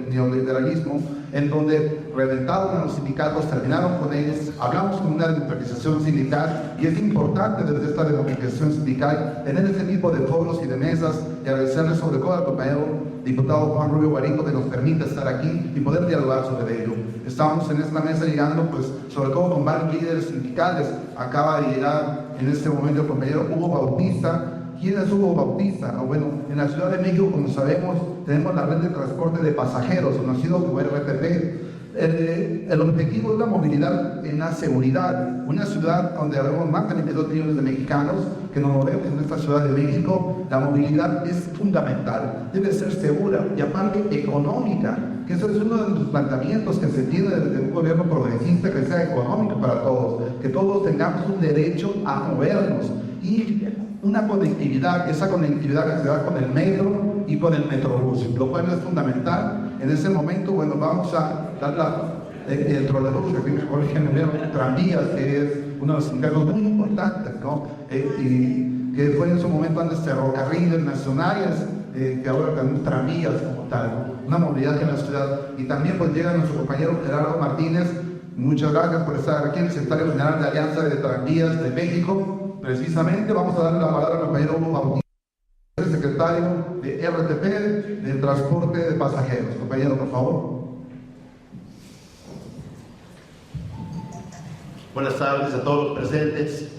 neoliberalismo, en donde reventaron a los sindicatos, terminaron con ellos, hablamos con una democratización sindical, y es importante desde esta democratización sindical tener ese tipo de foros y de mesas, y agradecerle sobre todo al compañero diputado Juan Rubio Barico que nos permite estar aquí y poder dialogar sobre ello. Estamos en esta mesa llegando, pues, sobre todo con varios líderes sindicales. Acaba de llegar en este momento el compañero Hugo Bautista, ¿Quién es Hugo Bautista? Bueno, en la Ciudad de México, como sabemos, tenemos la red de transporte de pasajeros, conocido como RTP. El objetivo es la movilidad en la seguridad. Una ciudad donde habemos más de 22 millones de mexicanos que nos movemos en esta Ciudad de México, la movilidad es fundamental, debe ser segura y aparte económica, que eso es uno de los planteamientos que se tiene desde un gobierno progresista, que sea económico para todos, que todos tengamos un derecho a movernos y una conectividad, esa conectividad que se da con el metro y con el metrobús, lo cual es fundamental. En ese momento, bueno, vamos a dar el trolebús, que tranvías, que es uno de los encargos muy importantes, ¿no? Y que fue en su momento antes ferrocarriles nacionales, que ahora también tranvías como tal, una movilidad en la ciudad. Y también pues llega nuestro compañero Gerardo Martínez, muchas gracias por estar aquí, el secretario general de Alianza de Tranvías de México. Precisamente vamos a darle la palabra al compañero Hugo Bautista, el secretario de RTP, de Transporte de Pasajeros. Compañero, por favor. Buenas tardes a todos los presentes.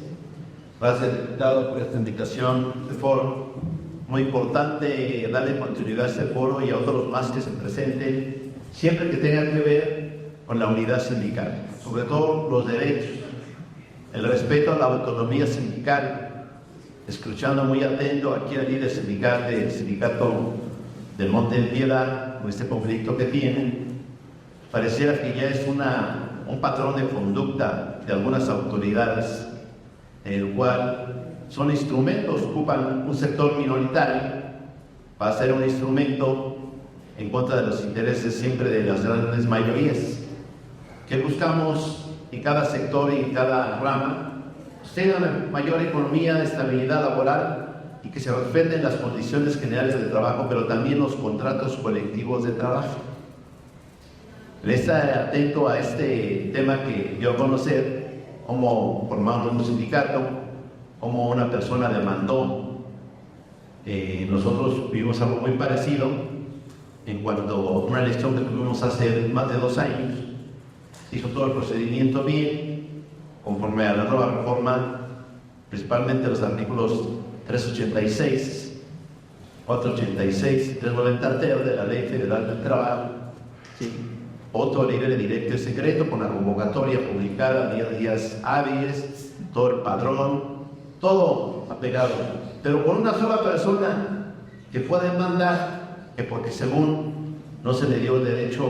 Gracias, diputado, por esta invitación de foro. Muy importante darle continuidad a este foro y a otros más que se presenten, siempre que tengan que ver con la unidad sindical, sobre todo los derechos, el respeto a la autonomía sindical. Escuchando muy atento aquí al líder sindical del sindicato del Monte de Piedad, con este conflicto que tienen, pareciera que ya es un patrón de conducta de algunas autoridades, en el cual son instrumentos, ocupan un sector minoritario para ser un instrumento en contra de los intereses siempre de las grandes mayorías. Que buscamos en cada sector y en cada rama tenga una mayor economía, estabilidad laboral y que se respeten las condiciones generales de trabajo, pero también los contratos colectivos de trabajo. Le está atento a este tema que dio a conocer, como formamos un sindicato, como una persona demandó. Nosotros vivimos algo muy parecido en cuanto a una elección que tuvimos hace más de 2 años. Hizo todo el procedimiento bien, conforme a la nueva reforma, principalmente los artículos 386, 486, 393 de la Ley Federal del Trabajo. ¿Sí? Otro libre, directo y secreto, con la convocatoria publicada, 10 días hábiles, todo el padrón, todo apegado, pero por una sola persona que puede demandar, que porque según no se le dio el derecho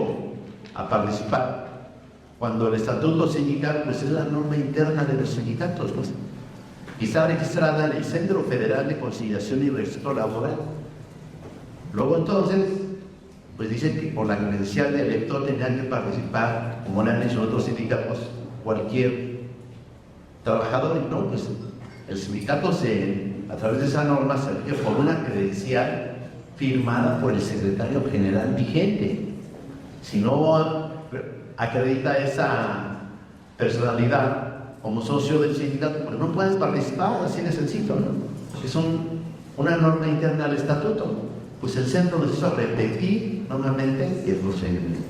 a participar, cuando el estatuto sindical pues es la norma interna de los sindicatos, pues, y está registrada en el Centro Federal de Conciliación y Registro Laboral. Luego entonces pues dice que por la credencial de elector tendrán que participar, como han hecho otros sindicatos, cualquier trabajador. Y no, pues el sindicato a través de esa norma se rige por una credencial firmada por el secretario general vigente. Si no acredita esa personalidad como socio del sindicato, pues no puedes participar, así de sencillo, ¿no? Es una norma interna al estatuto. Pues el centro nos hizo repetir normalmente el procedimiento.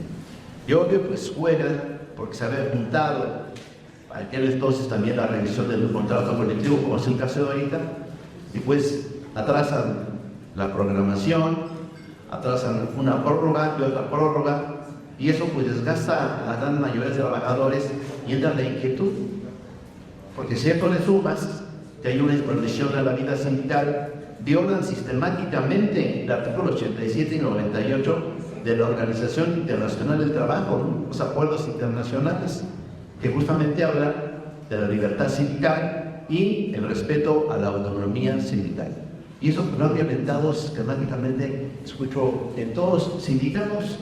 Y obvio, pues juega, porque se había juntado aquel entonces también la revisión del contrato colectivo, como es el caso de ahorita, y pues atrasan la programación, atrasan una prórroga y otra prórroga, y eso pues desgasta a las gran mayoría de trabajadores y entra la inquietud, porque si esto le sumas que hay una intromisión a la vida sindical, violan sistemáticamente el artículo 87 y 98 de la Organización Internacional del Trabajo, ¿no? Los acuerdos internacionales que justamente hablan de la libertad sindical y el respeto a la autonomía sindical. Y eso lo han implementado sistemáticamente, escucho, en todos los sindicatos.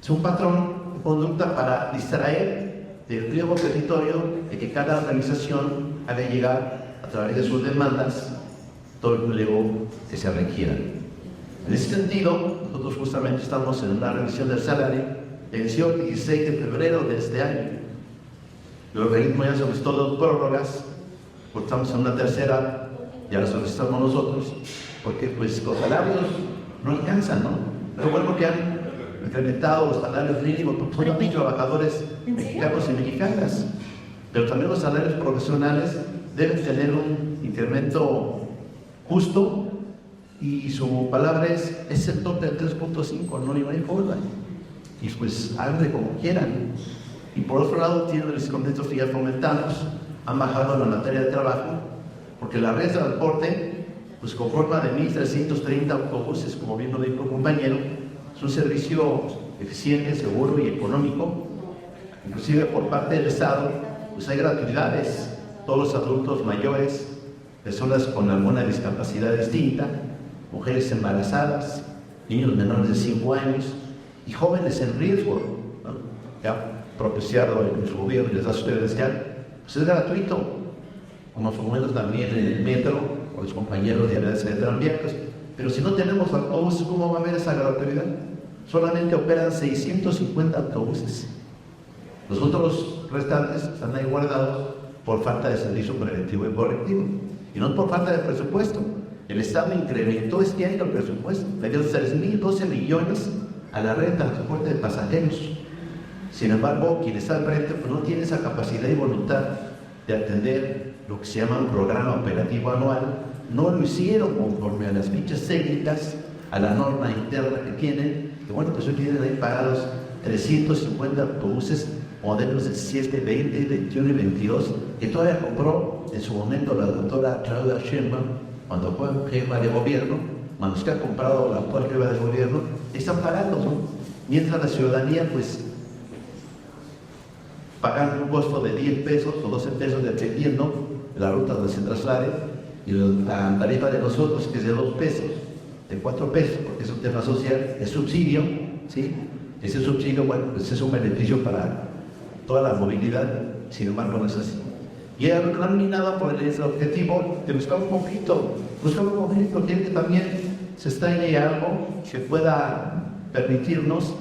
Es un patrón de conducta para distraer del pliego petitorio de que cada organización haga llegar a través de sus demandas todo el pliego que se requiera. En ese sentido, nosotros justamente estamos en una revisión del salario, venció el 16 de febrero de este año. El organismo ya solicitó 2 prórrogas, pues estamos en una tercera, ya la solicitamos nosotros, porque pues los salarios no alcanzan, ¿no? Pero bueno, que han incrementado los salarios mínimos, porque son muchos trabajadores mexicanos y mexicanas, pero también los salarios profesionales deben tener un incremento justo, y su palabra es el tope del 3.5, no hay forma. Y pues háganle como quieran. Y por otro lado, tienen los conceptos que ya fomentamos, han bajado la materia de trabajo, porque la red de transporte, pues conforma de 1.330 autobuses, como bien lo dijo el compañero, es un servicio eficiente, seguro y económico. Inclusive por parte del Estado, pues hay gratuidades, todos los adultos mayores, personas con alguna discapacidad distinta, mujeres embarazadas, niños menores de 5 años y jóvenes en riesgo, ¿no? Ya propiciado en su gobierno y les da su pues es gratuito, como menos también en el metro con los compañeros de Alianza de Tranvías. Pero si no tenemos autobuses, ¿cómo va a haber esa gratuidad? Solamente operan 650 autobuses. Los otros restantes están ahí guardados por falta de servicio preventivo y correctivo. Y no por falta de presupuesto. El Estado incrementó este año el presupuesto, le dio 3.012 millones a la red de transporte de pasajeros. Sin embargo, quien está al frente pues, no tiene esa capacidad y voluntad de atender lo que se llama un programa operativo anual. No lo hicieron conforme a las fichas técnicas, a la norma interna que tienen, que bueno, pues hoy tienen ahí pagados 350 autobuses modelos del 7, 20, 21 y 22, que todavía compró en su momento la doctora Claudia Sheinbaum, cuando fue jefa de gobierno, cuando usted ha comprado la actual jefa de gobierno, están pagando, ¿no? Mientras la ciudadanía, pues, pagando un costo de 10 pesos o 12 pesos dependiendo de la ruta donde se traslade, y la tarifa de nosotros, que es de 2 pesos, de 4 pesos, porque es un tema social, es subsidio, ¿sí? Ese subsidio, bueno, pues es un beneficio para toda la movilidad, sin embargo no es así. Y han terminado por el objetivo de buscar un conflicto, quiere que también se estalle algo que pueda permitirnos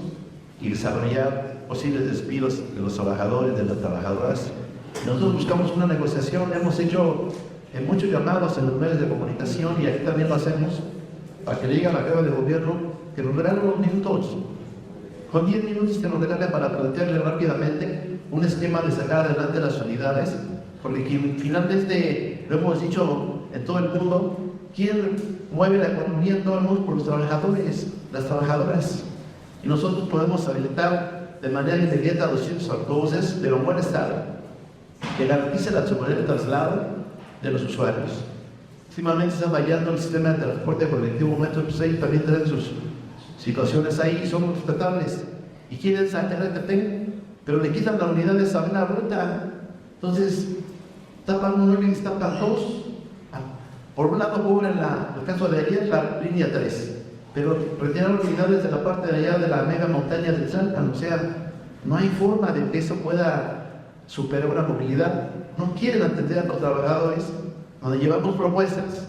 y desarrollar posibles despidos de los trabajadores, de las trabajadoras. Nosotros buscamos una negociación, hemos hecho muchos llamados en los medios de comunicación y aquí también lo hacemos, para que le diga a la jefa de gobierno que nos regalen unos minutos, con 10 minutos que nos regale para plantearle rápidamente un esquema de sacar adelante las unidades, porque finalmente, lo hemos dicho en todo el mundo, ¿quién mueve la economía en todo el mundo? Por los trabajadores, las trabajadoras. Y nosotros podemos habilitar de manera inmediata 200 autobuses de un buen estado, que garantice la seguridad de traslado de los usuarios. Últimamente está fallando el sistema de transporte colectivo Metro, pues ahí también tienen sus situaciones ahí, son respetables y quieren sacar el TP, pero le quitan la unidad de esa buena ruta. Entonces, tapan uno y tapan dos. Por un lado cubren el caso de ayer, la línea 3, pero retiraron unidades de la parte de allá de la mega montaña del Salcan. O sea, no hay forma de que eso pueda superar una movilidad. No quieren atender a los trabajadores, donde llevamos propuestas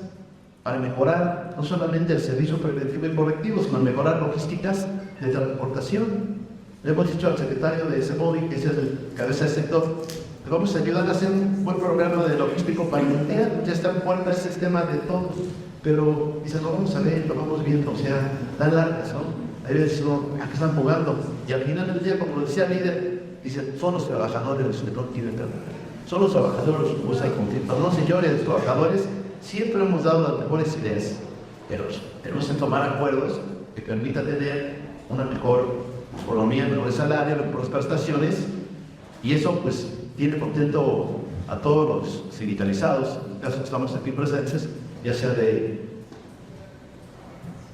para mejorar no solamente el servicio preventivo y correctivo, sino mejorar logísticas de transportación. Le hemos dicho al secretario de SEMOVI, que es el cabeza del sector, que vamos a ayudar a hacer un buen programa de logístico para iniciar. Ya está en puerta el sistema de todos, pero dice, lo vamos a ver, lo vamos viendo, o sea, dan largas, ¿no? Hay veces, ¿no? ¿A qué están jugando? Y al final del día, como lo decía el líder, dice, son los trabajadores los que no quieren trabajar. Son los trabajadores los que buscan conflicto. No, señores, los trabajadores siempre hemos dado las mejores ideas, pero tenemos que tomar acuerdos que permitan tener una mejor economía, mejores salarios, mejores prestaciones, y eso pues tiene contento a todos los sindicalizados. En el caso que estamos aquí presentes, ya sea de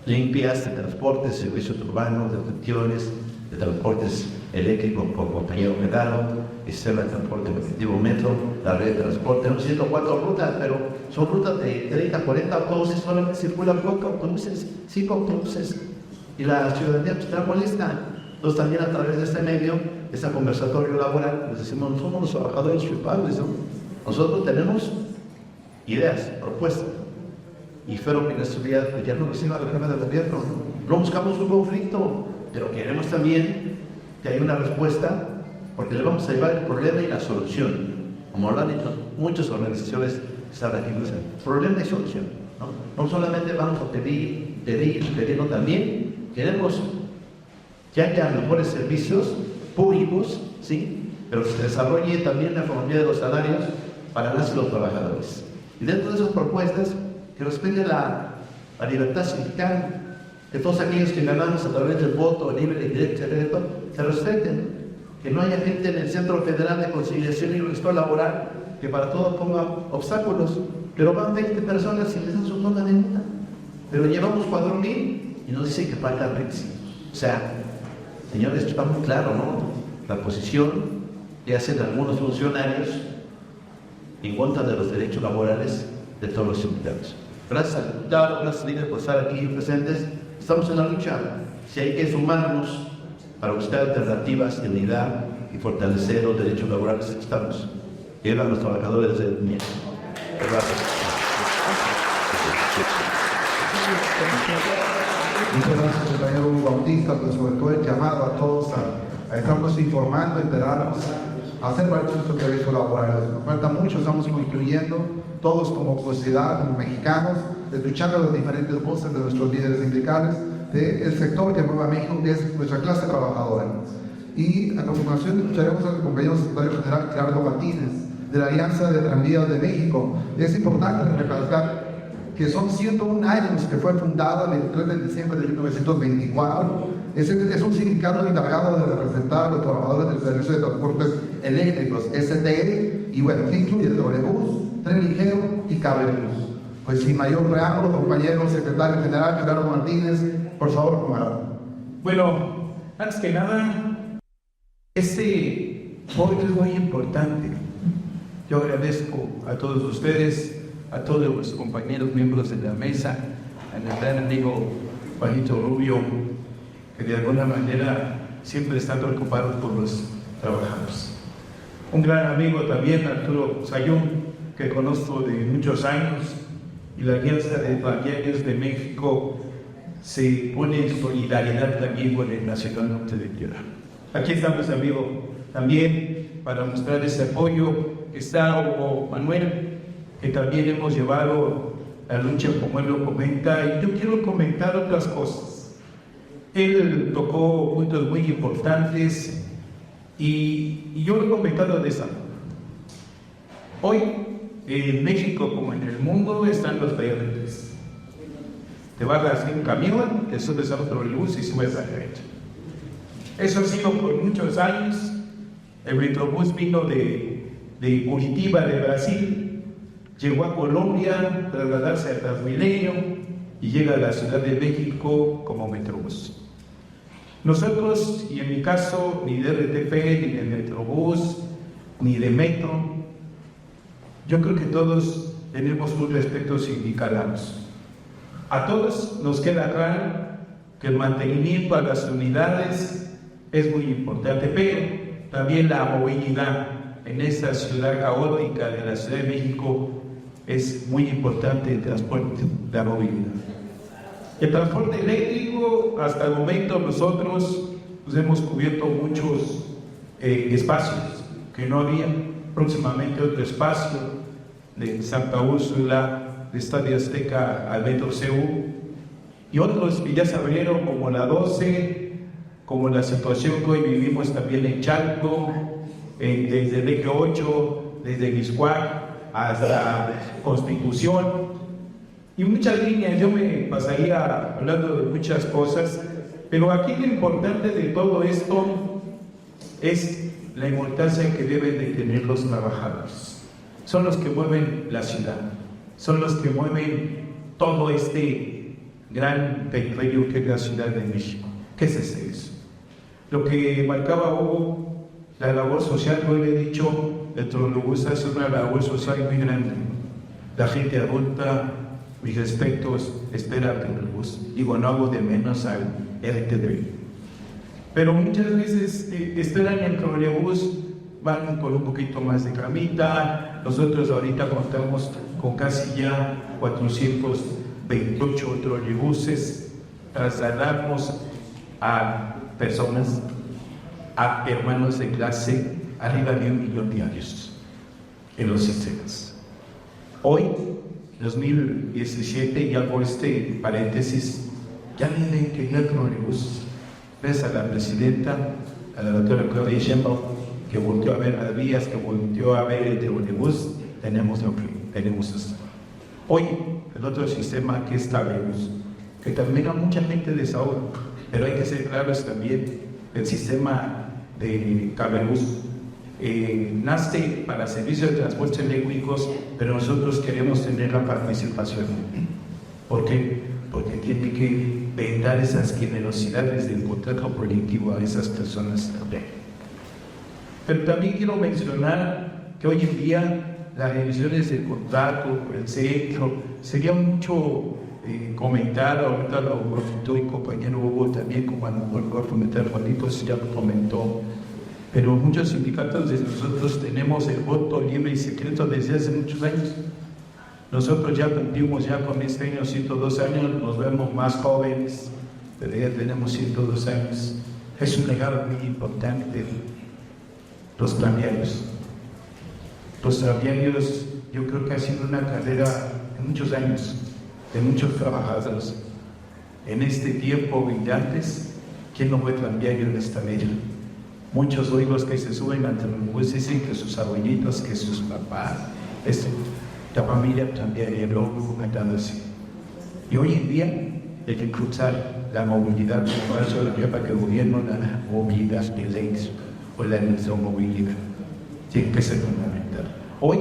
limpias, de transportes, servicios urbanos, de pensiones, de transportes eléctricos por compañero Medano, el sistema de transporte colectivo Metro, la red de transporte. Hemos hecho 4 rutas, pero son rutas de 30, 40 autobuses, solamente circulan 4 autobuses, 5 autobuses, y la ciudadanía pues, está molesta. Entonces también a través de este medio, este conversatorio laboral, les decimos, no somos los trabajadores culpables, ¿no? Nosotros tenemos ideas, propuestas, y espero que en estos días ya no reciba la jefa del gobierno. No buscamos un conflicto, pero queremos también que haya una respuesta, porque le vamos a llevar el problema y la solución. Como lo han dicho muchas organizaciones que están aquí presentes. Problema y solución, ¿no? No solamente vamos a pedir, no, también queremos que haya mejores servicios públicos, ¿sí? Pero que se desarrolle también la economía de los salarios para las y los trabajadores. Y dentro de esas propuestas, que respete la libertad sindical, que todos aquellos que ganamos a través del voto libre y directo se respeten, que no haya gente en el Centro Federal de Conciliación y Registro Laboral que para todo ponga obstáculos, pero van 20 personas y les dan su toma de multa, pero llevamos 4,000 y nos dicen que faltan requisitos. O sea, señores, está muy claro, ¿no? La posición que hacen algunos funcionarios en contra de los derechos laborales de todos los ciudadanos. Gracias al diputado, gracias líderes por estar aquí presentes. Estamos en la lucha. Si hay que sumarnos para buscar alternativas de unidad y fortalecer los derechos laborales, estamos. Que eran los trabajadores del MIES. Gracias. Muchas gracias, compañero Hugo Bautista, pero sobre todo el llamado a todos a estarnos informando, enterarnos, a hacer varios estos derechos laborales. Nos falta mucho, estamos construyendo, todos como sociedad, como mexicanos, escuchando las diferentes voces de nuestros líderes sindicales, del sector que mueve a México, que es nuestra clase trabajadora. Y a continuación escucharemos al compañero secretario general Gerardo Martínez, de la Alianza de Tranvías de México. Es importante recalcar que son 101 años que fue fundado el 23 de diciembre de 1924. Es un sindicato encargado de representar a los trabajadores del Servicio de Transportes Eléctricos, STE, y bueno, que incluye el Trolebús, Tren Ligero y Cablebús. Pues sin mayor preámbulo, compañero secretario general Gerardo Martínez, por favor, camarada. Bueno, antes que nada, este foro es muy importante. Yo agradezco a todos ustedes, a todos los compañeros miembros de la mesa, a gran amigo Juanito Rubio, que de alguna manera siempre están preocupados por los trabajadores. Un gran amigo también, Arturo Sayún, que conozco de muchos años, y la Alianza de Tranvías de México se pone en solidaridad también con el Nacional Norte de Piedra. Aquí estamos, amigo, también para mostrar ese apoyo. Está Hugo Manuel, que también hemos llevado la lucha como él lo comenta, y yo quiero comentar otras cosas. Él tocó puntos muy importantes y yo lo he comentado de esa forma. Hoy, en México como en el mundo, están los verdes. Te bajas en un camión, te subes a otro luz y subes a la derecha. Eso ha sido por muchos años. El Metrobús vino de Curitiba, de Brasil, llegó a Colombia, trasladarse a Transmilenio y llega a la Ciudad de México como Metrobús. Nosotros, y en mi caso, ni de RTP, ni de Metrobús, ni de Metro, yo creo que todos tenemos un respeto sindical. A todos nos queda claro que el mantenimiento a las unidades es muy importante, pero también la movilidad en esta ciudad caótica de la Ciudad de México es muy importante, el transporte, la movilidad. El transporte eléctrico, hasta el momento nosotros pues, hemos cubierto muchos espacios que no había. Próximamente otro espacio de Santa Úrsula, de Estadio Azteca al Metro CU, y otros que ya se abrieron como la 12, como la situación que hoy vivimos también en Chalco, desde el Eje 8, desde Guiscuac hasta Constitución, y muchas líneas. Yo me pasaría hablando de muchas cosas, pero aquí lo importante de todo esto es la importancia que deben de tener los trabajadores. Son los que mueven la ciudad, son los que mueven todo este gran territorio que es la Ciudad de México. ¿Qué es eso? Lo que marcaba Hugo, la labor social, yo le he dicho, el Trolebús hace una labor social muy grande. La gente adulta, mis respetos, espera el Trolebús. Digo, no hago de menos al RTP. Pero muchas veces esperan el Trolebús, van con un poquito más de camita. Nosotros ahorita contamos con casi ya 428 trolebuses. Trasladamos a personas, a hermanos de clase, arriba de 1 millón diarios en los sistemas. Hoy, 2017, y hago este paréntesis, ya le entregué el trolebús. Gracias a la presidenta, a la doctora Claudia Sheinbaum, que volteó a ver las vías, que volteó a ver el trolebús, tenemos lo que tenemos. Hoy el otro sistema que es Tableros, que también a mucha gente desahoga, pero hay que ser claros también, el sistema de Tableros nace para servicios de transportes eléctricos, pero nosotros queremos tener la participación. ¿Por qué? Porque tiene que brindar esas generosidades del contrato colectivo a esas personas también. Pero también quiero mencionar que hoy en día las revisiones del contrato, el centro, sería mucho comentar, ahorita lo comentó mi compañero Hugo también, como a lo mejor comentar Juanito, ya lo comentó, pero muchos sindicatos de nosotros tenemos el voto libre y secreto desde hace muchos años. Nosotros ya cumplimos ya con este año 102 años, nos vemos más jóvenes, pero ya tenemos 102 años. Es un legado muy importante. Los tranviarios. Los tranviarios, yo creo que ha sido una carrera de muchos años, de muchos trabajadores. En este tiempo brillantes, ¿quién no fue tranviario en esta vida? Muchos hoy los que se suben al trolebús dicen que sus abuelitos, que sus papás, la familia tranviaria, lo comentando así. Y hoy en día hay que cruzar la movilidad, como eso lo lleva que el gobierno, la movilidad de leyes o la movilidad. Tiene que ser fundamental. Hoy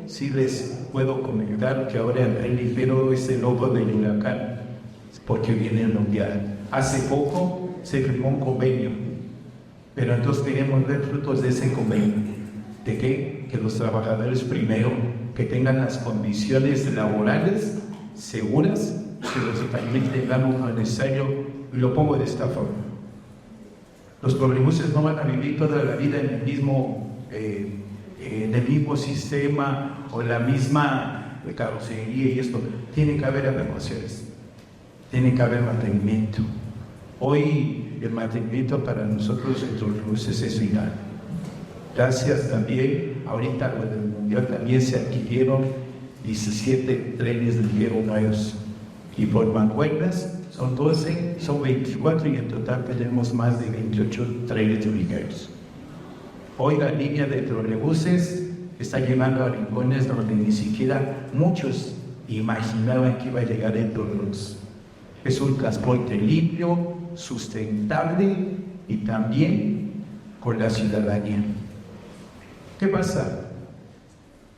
sí les puedo comentar que ahora el ligero es el logo del huracán, porque viene el mundial. Hace poco se firmó un convenio, pero entonces queremos ver frutos de ese convenio. ¿De qué? Que los trabajadores primero que tengan las condiciones laborales seguras, que los también tengamos lo necesario, y lo pongo de esta forma. Los trolebuses no van a vivir toda la vida en el mismo sistema o la misma carrocería y esto. Tiene que haber adecuaciones, tiene que haber mantenimiento. Hoy el mantenimiento para nosotros en trolebuses es vital. Gracias también, ahorita con el mundial también se adquirieron 17 trenes de ligero nuevos y por mancuernas son 12, son 24 y en total tenemos más de 28 trenes de ligeros. Hoy la línea de trolebuses está llegando a rincones donde ni siquiera muchos imaginaban que iba a llegar el trolebús. Es un transporte limpio, sustentable y también con la ciudadanía. ¿Qué pasa?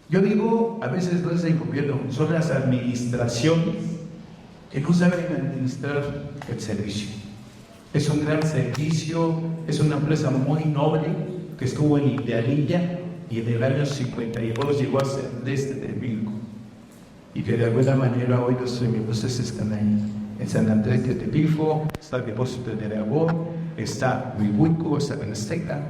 Yo digo, a veces no es el gobierno, son las administraciones que no saben administrar el servicio. Es un gran servicio, es una empresa muy noble que estuvo en Idealilla y en el año 52 llegó a ser desde Tevilco y que de alguna manera hoy los semibuses están ahí. En San Andrés de Tevilco está el depósito de Aragón, está Huihuico, está Azteca,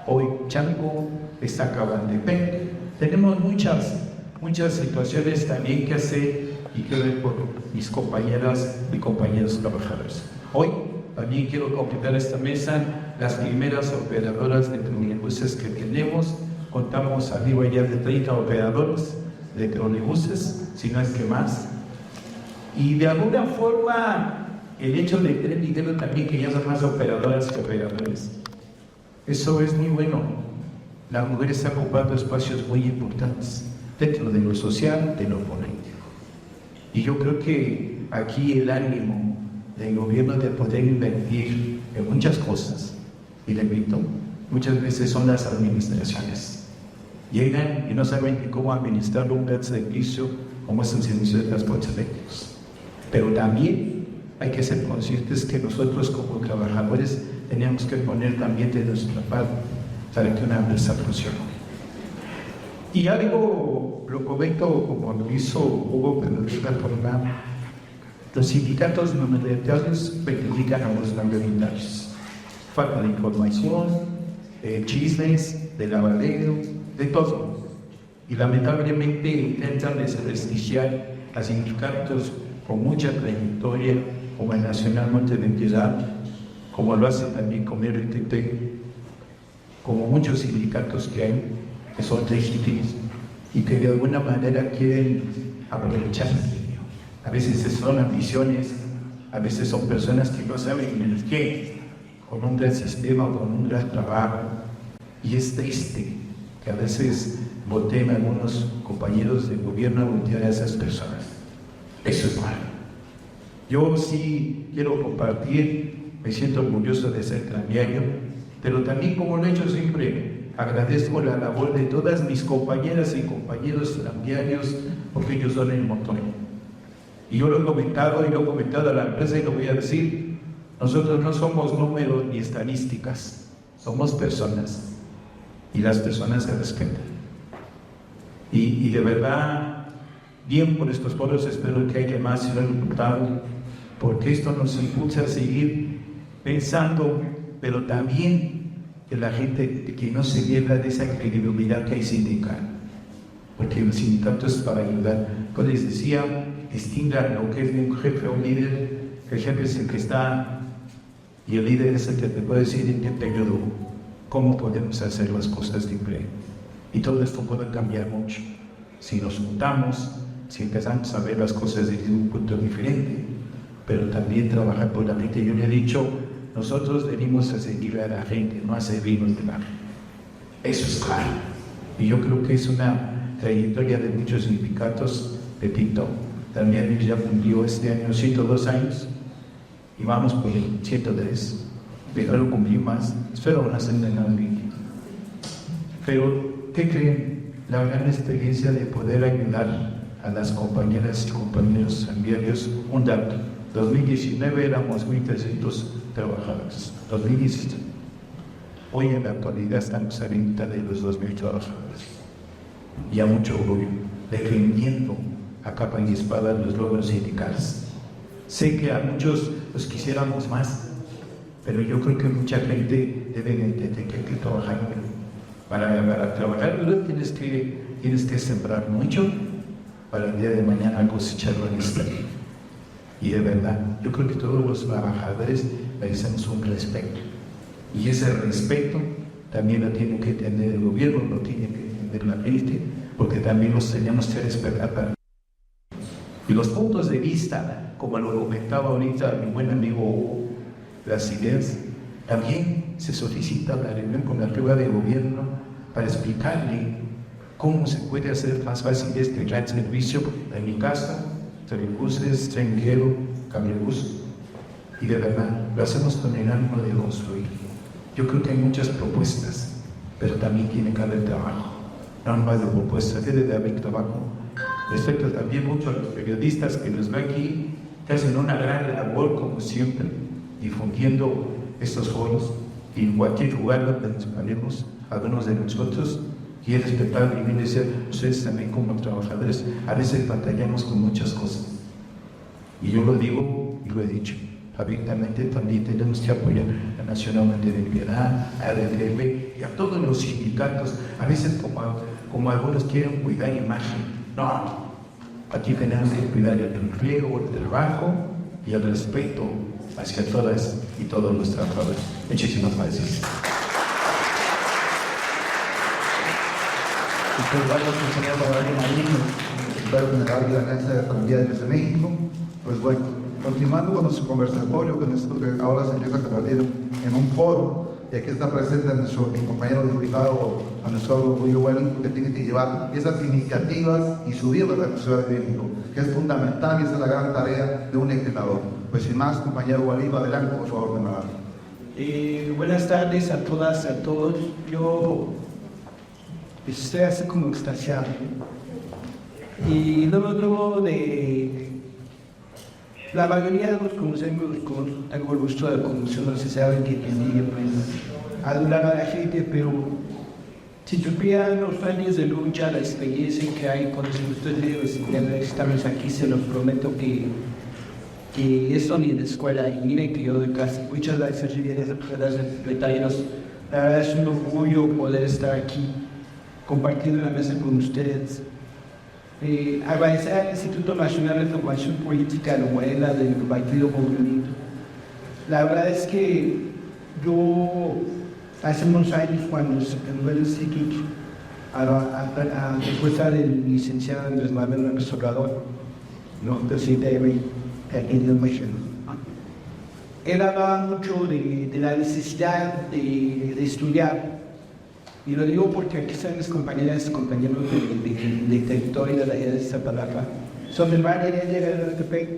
hoy Chango, está Cabantepec. Tenemos muchas situaciones también que hacer y que ver por mis compañeras y compañeros trabajadores. Hoy también quiero completar esta mesa, las primeras operadoras de trolebuses que tenemos. Contamos arriba ya de 30 operadores de trolebuses, si no es que más. Y de alguna forma, el hecho de tener dinero también que ya son más operadoras que operadores. Eso es muy bueno. La mujer está ocupando espacios muy importantes dentro de lo social, de lo político. Y yo creo que aquí el ánimo del gobierno de poder invertir en muchas cosas, y repito, muchas veces son las administraciones. Llegan y no saben cómo administrar un gran servicio como es el servicio de transportes eléctricos. Pero también hay que ser conscientes que nosotros como trabajadores tenemos que poner también de nuestra parte para que una empresa funcione. Y algo lo comento como lo hizo Hugo, pero de esta forma, los sindicatos minoritarios perjudican a los mayoritarios. Falta de información, chismes, de lavadero, de todo. Y lamentablemente intentan desprestigiar a sindicatos con mucha trayectoria, como el Nacional Monte de Piedad, como lo hace también con RTT, como muchos sindicatos que hay, que son legítimos y que de alguna manera quieren aprovechar. A veces son ambiciones, a veces son personas que no saben el qué, con un gran sistema, con un gran trabajo. Y es triste que a veces voten algunos compañeros de gobierno a voltear a esas personas. Eso es malo. Yo sí quiero compartir, me siento orgulloso de ser tranviario, pero también, como lo he hecho siempre, agradezco la labor de todas mis compañeras y compañeros tranviarios, porque ellos son el motor. Y yo lo he comentado a la empresa y lo voy a decir: nosotros no somos números ni estadísticas, somos personas, y las personas se respetan. Y de verdad, bien por estos foros, espero que haya más resultados, porque esto nos impulsa a seguir pensando, pero también que la gente que no se pierda de esa credibilidad que hay sindical, porque el sindicato es para ayudar. Como les decía, distingan lo que es un jefe o un líder. El jefe es el que está y el líder es el que te puede decir: en qué te ayudo, cómo podemos hacer las cosas diferente. Y todo esto puede cambiar mucho si nos juntamos, si empezamos a ver las cosas desde un punto diferente, pero también trabajar por la gente. Yo le he dicho, nosotros venimos a servir a la gente, no a servirnos de la gente. Eso es claro. Y yo creo que es una trayectoria de muchos sindicatos. Repito, también ya cumplió este año 102 años y vamos por el 103. Pero cumplí más, espero no hacer nada bien. Pero, ¿qué creen? La gran experiencia de poder ayudar a las compañeras y compañeros tranviarios. Un dato: 2019 éramos 1.300 trabajadores. 2017. Hoy en la actualidad estamos a mitad de los 2.000 trabajadores. Y a mucho orgullo, defendiendo a capa y espada los logros sindicales. Sé que a muchos los quisiéramos más, pero yo creo que mucha gente debe entender que hay que trabajar. Para trabajar tienes que sembrar mucho para el día de mañana cosecharlo en esta. Y de verdad, yo creo que todos los trabajadores merecemos un respeto. Y ese respeto también lo tiene que tener el gobierno, lo tiene que tener la gente, porque también los tenemos que respetar. Y los puntos de vista, como lo comentaba ahorita mi buen amigo las ideas, también se solicita la reunión con la jefa de gobierno para explicarle cómo se puede hacer más fácil este gran servicio en mi casa, telebuses, tren ligero, camionbús. Y de verdad, lo hacemos con el ánimo de construir. Yo creo que hay muchas propuestas, pero también tiene que haber trabajo. No más de propuestas, debe de haber trabajo. Respecto también mucho a los periodistas que nos ven aquí, que hacen una gran labor, como siempre, difundiendo estos foros, y en cualquier lugar donde nos paremos, algunos de nosotros, y es respetable y bien ser, ustedes también como trabajadores, a veces batallamos con muchas cosas. Y yo lo digo y lo he dicho abiertamente, también tenemos que apoyar a Nacional de Piedad, a RTP y a todos los sindicatos. A veces como algunos quieren cuidar imagen. No, aquí tenemos que cuidar el empleo, el trabajo y el respeto hacia todas y todos los trabajadores. Muchísimas gracias. General de la Alianza de Tranviarios de México. Pues bueno, continuando con nuestro conversatorio, con esto que ahora se empieza a convertir en un foro, y aquí está presente mi compañero diputado, a nuestro orgullo bueno, que tiene que llevar esas iniciativas y subirlas a la Ciudad de México, que es fundamental y esa es la gran tarea de un legislador. Pues sin más, compañero Gualiba, adelante por favor, buenas tardes a todas, a todos. Yo estoy así como extasiado. Y luego de la mayoría de los conocemos, tengo el gusto de conocerlos, se saben que tenía pues ayudar a la gente, pero si supieran los años de lucha, la experiencia que hay con ustedes, estamos aquí, se los prometo que esto ni en la escuela, y miren que yo doy casi muchas gracias a las secretarias. La verdad es un orgullo poder estar aquí compartiendo la mesa con ustedes. Agradecer al Instituto Nacional de Formación Política de Morena del Partido Movimiento. La verdad es que yo hace unos años cuando se fundó el instituto, después del licenciado Andrés Manuel López Obrador, presidente de México, él hablaba mucho de la necesidad de estudiar. Y lo digo porque aquí están mis compañeras y compañeros de territorio de la isla de Iztapalapa. sobre manera de llegar a Ecatepec.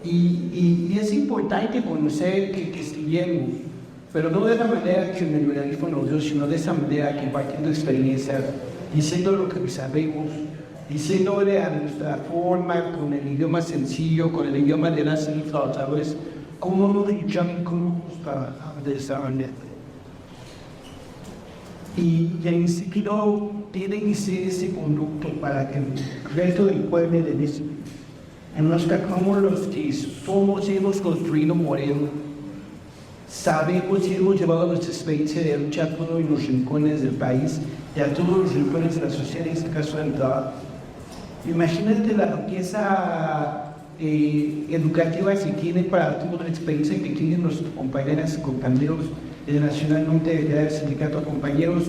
Y es importante conocer que estuvimos, pero no de la manera que el neoliberalismo nos dio, sino de esa manera compartiendo experiencia, diciendo lo que sabemos, diciéndole a nuestra forma, con el idioma sencillo, con el idioma de las trabajadores, cómo nos llaman, cómo nos trabajamos de esa manera. Y el instituto tiene que ser ese conducto para que el resto del pueblo le dice, nos como los que somos, hemos construido Morelos, sabemos y hemos llevado nuestra experiencia de lucha a todos los rincones del país y a todos los rincones de la sociedad, en este caso del trabajo. Imagínate la riqueza educativa que tiene para toda la experiencia que tienen nuestros compañeras y compañeros de Nacionalmente del Sindicato de Compañeros.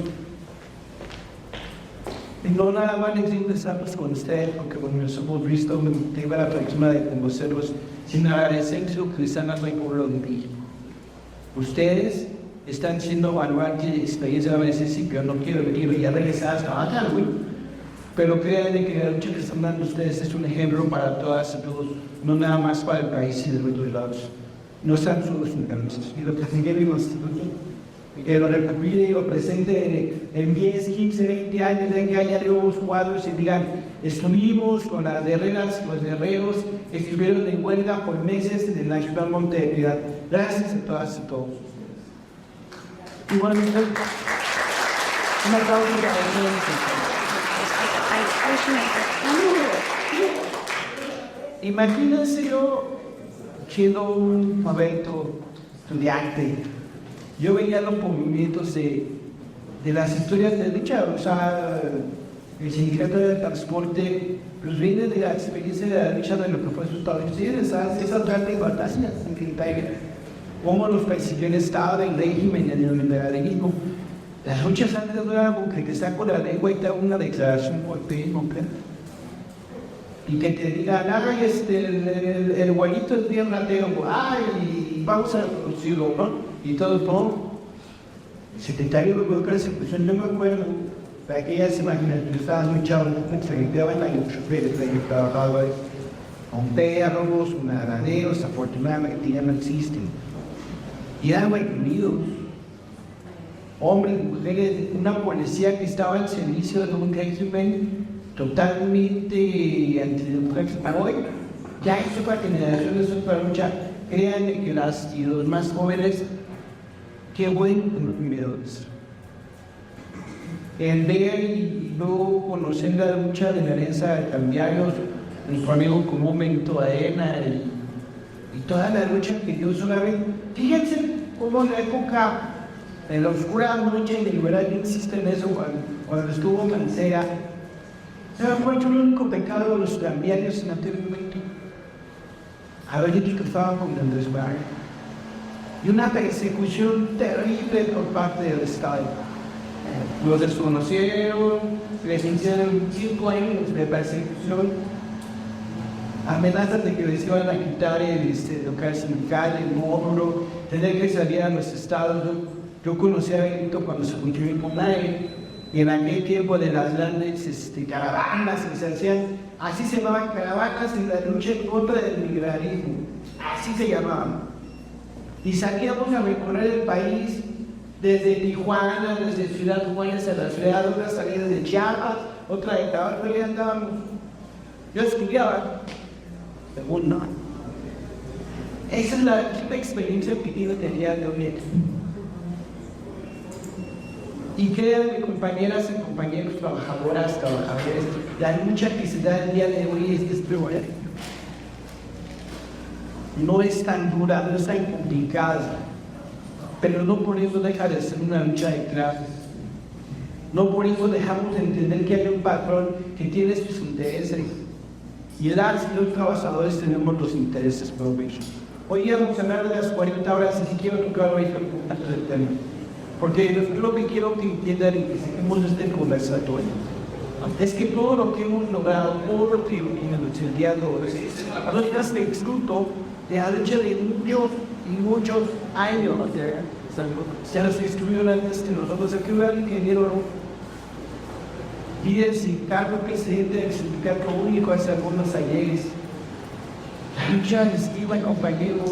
Y no nada más necesitamos con ustedes, porque bueno, nos hemos visto, tengo la próxima de conocerlos, sino agradecerles lo que están haciendo por lo de México. Ustedes están siendo baluarte de experiencia a veces y que yo no quiero venir y a regresar hasta acá, güey. Pero créanme que la lucha que están dando ustedes es un ejemplo para todas y todos, no nada más para el país y de los lados. No están solos en y lo que se quiere en el instituto, que lo recupere y lo presente en 10, 15, 20 años, de que haya nuevos cuadros y digan, estuvimos con las guerreras, los guerreros, estuvieron en huelga por meses en el Nacional Monte de Piedad. Gracias a todas y todos. Igualmente, un aplauso para imagínense yo siendo un jovencito estudiante, yo veía los movimientos de las historias de lucha, o sea, el sindicato del transporte, pues viene de la experiencia de la lucha de lo que fue su Estado. Esas grandes batallas en que cómo los persiguió el Estado, el régimen, el neoliberalismo. Las luchas antes duraban que saco la lengua y te hago una declaración completa. Y que te digan, el guayito es bien ratero, ay, vamos a reducirlo, ¿no? Y todo, el secretario de Burocracia, pues no me acuerdo, para que ya se imaginen, yo estaba muy chavo, se limpiaban a los choferes, que trabajaba con perros, con granaderos, afortunadamente ya no existen. Y eran unidos, hombres, mujeres, una policía que estaba al servicio de un régimen totalmente antidemocrático. Hoy ya es otra generación, es otra lucha. Créanme que los más jóvenes, qué buen consumidores. El ver y luego conocer la lucha de la herencia de cambiarios, nuestro amigo común Toadena y toda la lucha que dio solamente. Fíjense cómo en la época, en la oscura noche liberal no existe en eso, cuando estuvo Mancera, se fue el único pecado de los cambiarios en aquel momento. A ver, yo que estaba con Andrés Manuel. Y una persecución terrible por parte del Estado. Los desconocieron, les hicieron 5 años de persecución, amenazas de que les iban a quitar el local sindical, el módulo, tener que salir a los estados. Yo conocí a Benito cuando se construyó en Conae, y en aquel tiempo de las grandes caravanas que se hacían, así se llamaban caravanas en la lucha en contra del liberalismo, así se llamaban. Y salíamos a recorrer el país desde Tijuana, desde Ciudad Juárez a la ciudad, otra salida de Chiapas, otra de Tabasco, y andábamos. Yo estudiaba, según no. Esa es la experiencia que tiene el día de hoy. Y créanme, compañeras y compañeros, trabajadoras, trabajadores, la lucha que se da el día de hoy es peor. No es tan dura, no es tan complicada, pero no por eso deja de ser una lucha de clases. No por eso dejamos de entender que hay un patrón que tiene sus intereses. Y las y los trabajadores tenemos los intereses propios. Hoy vamos a hablar de las 40 horas y si quiero tocar hoy el tema. Porque lo que quiero que entiendan y que seguimos este conversatorio es que todo lo que hemos logrado, todo lo que hemos el día de hoy, no es fruto de la lucha de muchos y muchos años. Se nos estuvieron antes que nosotros, aquí un ingeniero y el sindicato presidente del sindicato único hace algunos ayeres. La lucha esquiva, compañeros.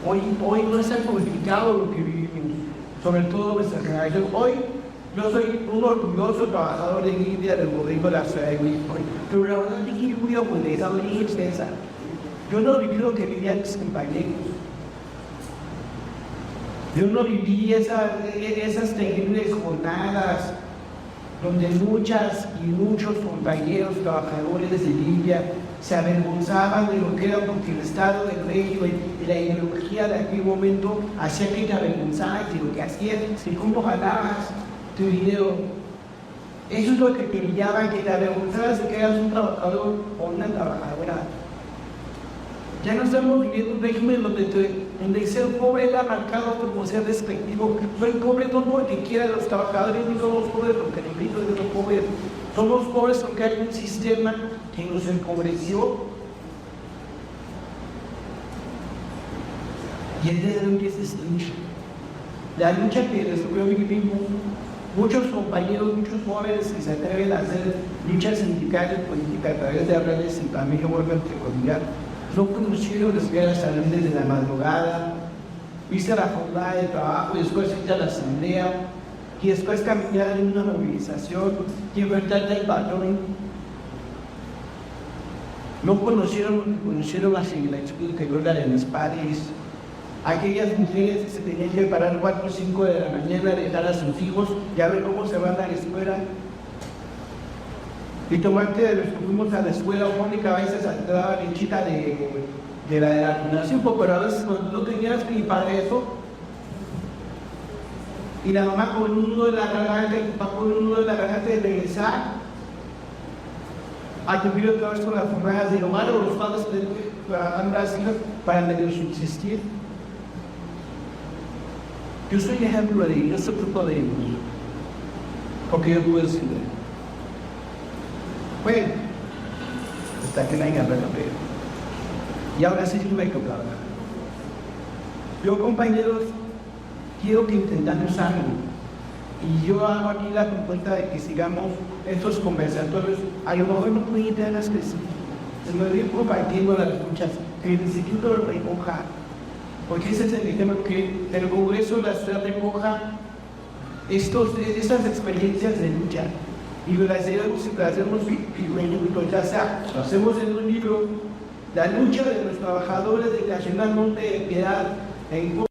Hoy no es tan complicado lo que vivimos, sobre todo nuestra generación. Hoy yo soy un orgulloso trabajador de India del gobierno de la ciudad de México, pero la verdad es que yo voy a molestar muy extensa. Yo no viví lo que vivían mis compañeros. Yo no viví esas terribles jornadas donde muchas y muchos compañeros trabajadores de India se avergonzaban de lo que era porque el Estado del Rey y la ideología de aquel momento hacía que te avergonzaras de lo que hacías, de cómo ganabas tu dinero. Eso es lo que te brillaban, que te avergonzabas de que eras un trabajador o una trabajadora. Ya no estamos viviendo un régimen donde ser pobre era marcado como ser despectivo. Soy pobre no porque quiera los trabajadores, ni somos pobres porque el grito de los pobres. Somos pobres porque hay un sistema que nos empobreció. Y es de donde es esta lucha. La lucha que descubrió vivimos muchos compañeros, muchos jóvenes que se atreven a hacer luchas sindicales, políticas a través de redes y también que vuelven a recordar. No conocieron las guerras desde la madrugada, viste la jornada de trabajo, y después irte a la asamblea, y después caminar en una movilización, y enfrentarte al patrón. No conocieron la similitud que yo de mis padres, aquellas mujeres que se tenían que parar 4 o 5 de la mañana a dejar a sus hijos y a ver cómo se van a la escuela. Y tomarte de los que fuimos a la escuela, Mónica a veces daba lechita de la nación, pero a veces cuando no tenías ni para eso, y la mamá con un nudo de la garganta, y el papá con un nudo de la garganta de regresar, a que vivir otra vez con las jornadas del hogar, o los padres han nacido para medio subsistir. Yo soy ejemplo de ellos, yo soy fruto de ellos, porque yo tuve ese idea. Bueno, hasta que nadie habla pero. Y ahora sí me hay que hablar. Yo, compañeros, quiero que intentemos algo. Y yo hago aquí la propuesta de que sigamos estos conversatorios. A lo mejor no pueden ir a las que sí. Se me voy compartiendo las luchas que el Instituto lo recoja. Porque ese es el ejemplo que el Congreso de la Ciudad recoja estas experiencias de lucha. Y lo hacemos ya sea, lo hacemos en un libro, la lucha de los trabajadores de Nacional Monte de Piedad en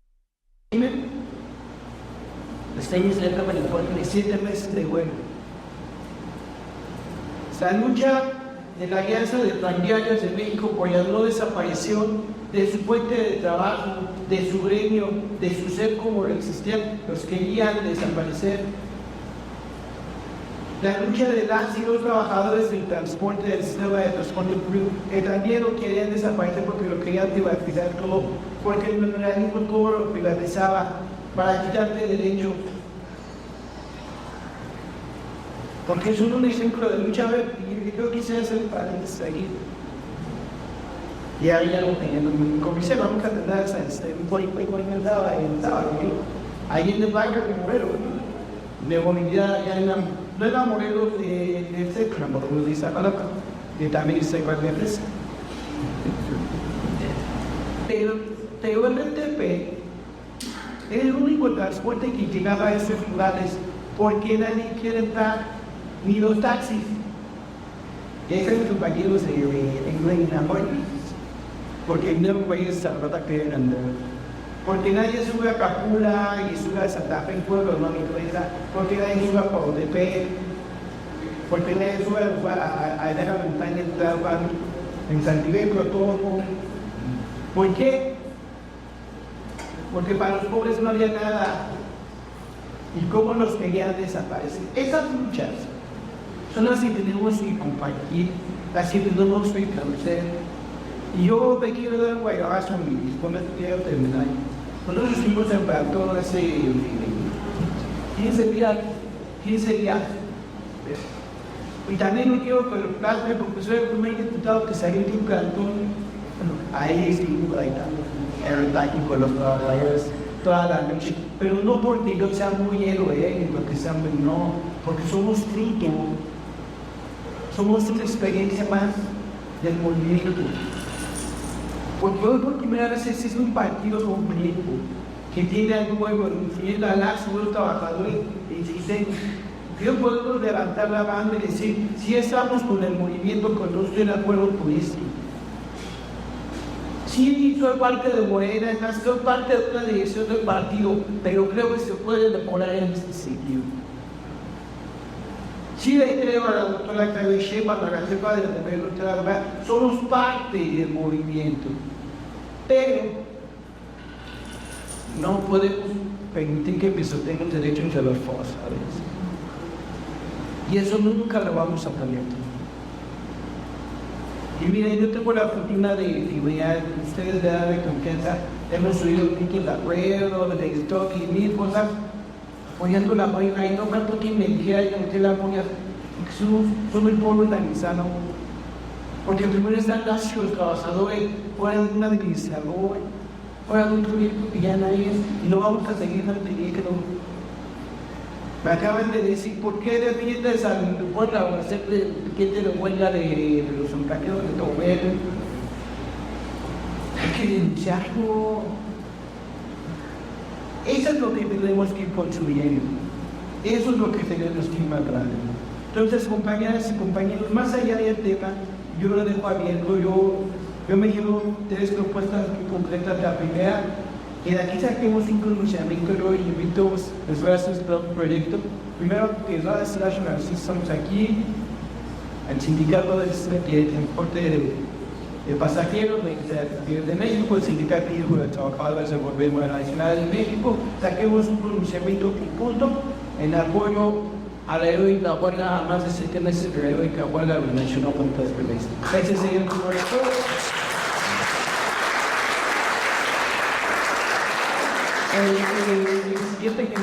crimen. Está en ese informe de 7 meses de huelga. Esta lucha de la Alianza de Tranviarios de México por la no desaparición de su fuente de trabajo, de su gremio, de su ser como lo existían, los querían desaparecer. La lucha de las y los trabajadores del transporte, del sistema de transporte público, que también lo querían desaparecer porque lo querían privatizar todo, porque el neoliberalismo todo lo privatizaba para quitarte derecho. Porque es un ejemplo de lucha, y yo quisiera hacer paréntesis aquí. Y ahí ya lo teniendo mi comisión, vamos a tener ahí en el barrio de Morelos, de Bolivia, ya no era Morelos de Secra, Morelos de Izapalapa, que también se va a ver eso. Pero el RTP es el único transporte que llegaba a esos lugares porque nadie quiere entrar, ni los taxis. Y hay compañeros en porque no puedes salvar que andar. Porque nadie sube a Capula y sube a Santa Fe en Pueblo, no me interesa. Porque nadie sube a Paudepec. Porque nadie sube a la montaña en Santibécolo, todo. ¿Por qué? Porque para los pobres no había nada. ¿Y cómo nos querían desaparecer? Esas luchas son las que tenemos que compartir, las que tenemos que conocer. Y yo te quiero dar un guayabazo a mi hijo, no quiero terminar. Nosotros estuvimos en todo ese 15 días. Y también no quiero preguntarme porque soy el primer diputado que salió de un cantón. Bueno, ahí estuvimos ahí con los trabajadores toda la noche, pero no porque yo sea muy héroe, porque sea muy, no, porque somos fruto, somos una experiencia más del movimiento. Porque hoy por primera vez es un partido completo que tiene al pueblo, incluyendo a los trabajadores, y dice, yo puedo levantar la mano y decir, si estamos con el movimiento, con no estoy de acuerdo con esto. Sí, soy parte de Morena, soy parte de una dirección del partido, pero creo que se puede mejorar en este sentido. Sí, le creo a la doctora Claudia Sheinbaum, a la jefa de la doctora, somos parte del movimiento, pero no podemos permitir que pisoteen los derechos de los trabajadores. Y eso nunca lo vamos a cambiar. Y miren, yo tengo la fortuna de ver, ustedes de dar de confianza, hemos subido en la rueda, de stock y mil cosas, apoyando la página, y no tanto que me dijera y que la apoya, son el pueblo organizado. Porque primero están los trabajadores, fuera de un administrador, fuera de un proyecto que ya nadie es, y no vamos a seguir manteniendo. Me acaban de decir, ¿por qué defiendes al pueblo a hacer que te lo huelga de los compañeros de tu gobierno? Hay que denunciarlo. Eso es lo que tenemos que ir construyendo. Eso es lo que tenemos que ir mandando. Entonces, compañeras y compañeros, más allá del tema, yo lo dejo abierto. Yo me llevo 3 propuestas muy concretas. La primera, que de aquí saquemos 5 pronunciamientos. Yo invito a los brazos del proyecto. Primero, que todas las nacionalistas estamos aquí, el sindicato de transporte de pasajeros de México, el sindicato de trabajadores del gobierno nacional de México, saquemos un pronunciamiento conjunto en apoyo a la heroica huelga, a más de 7 meses de la heroica huelga nacional contra el violencia. Gracias, señor Corrector. Siguiente, que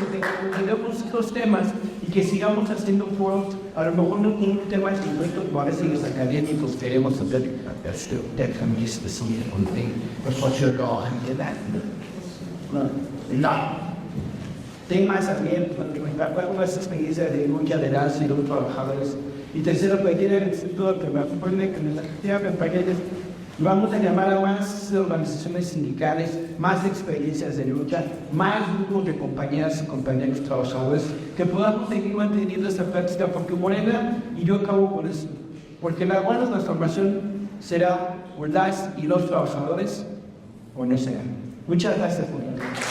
tengamos estos temas y que sigamos haciendo foros, a lo mejor no con un tema concreto, pero a veces los académicos queremos saber temas abiertos, algunas experiencias de lucha de las y los trabajadores. Y tercero, cualquier el Instituto de Observación de Paquetes, vamos a llamar a más organizaciones sindicales, más experiencias de lucha, más grupos de compañeras y compañeros trabajadores, que podamos seguir manteniendo esta práctica, porque Morena, y yo acabo con eso, porque la buena transformación será por las y los trabajadores, o no será. Muchas gracias por la atención.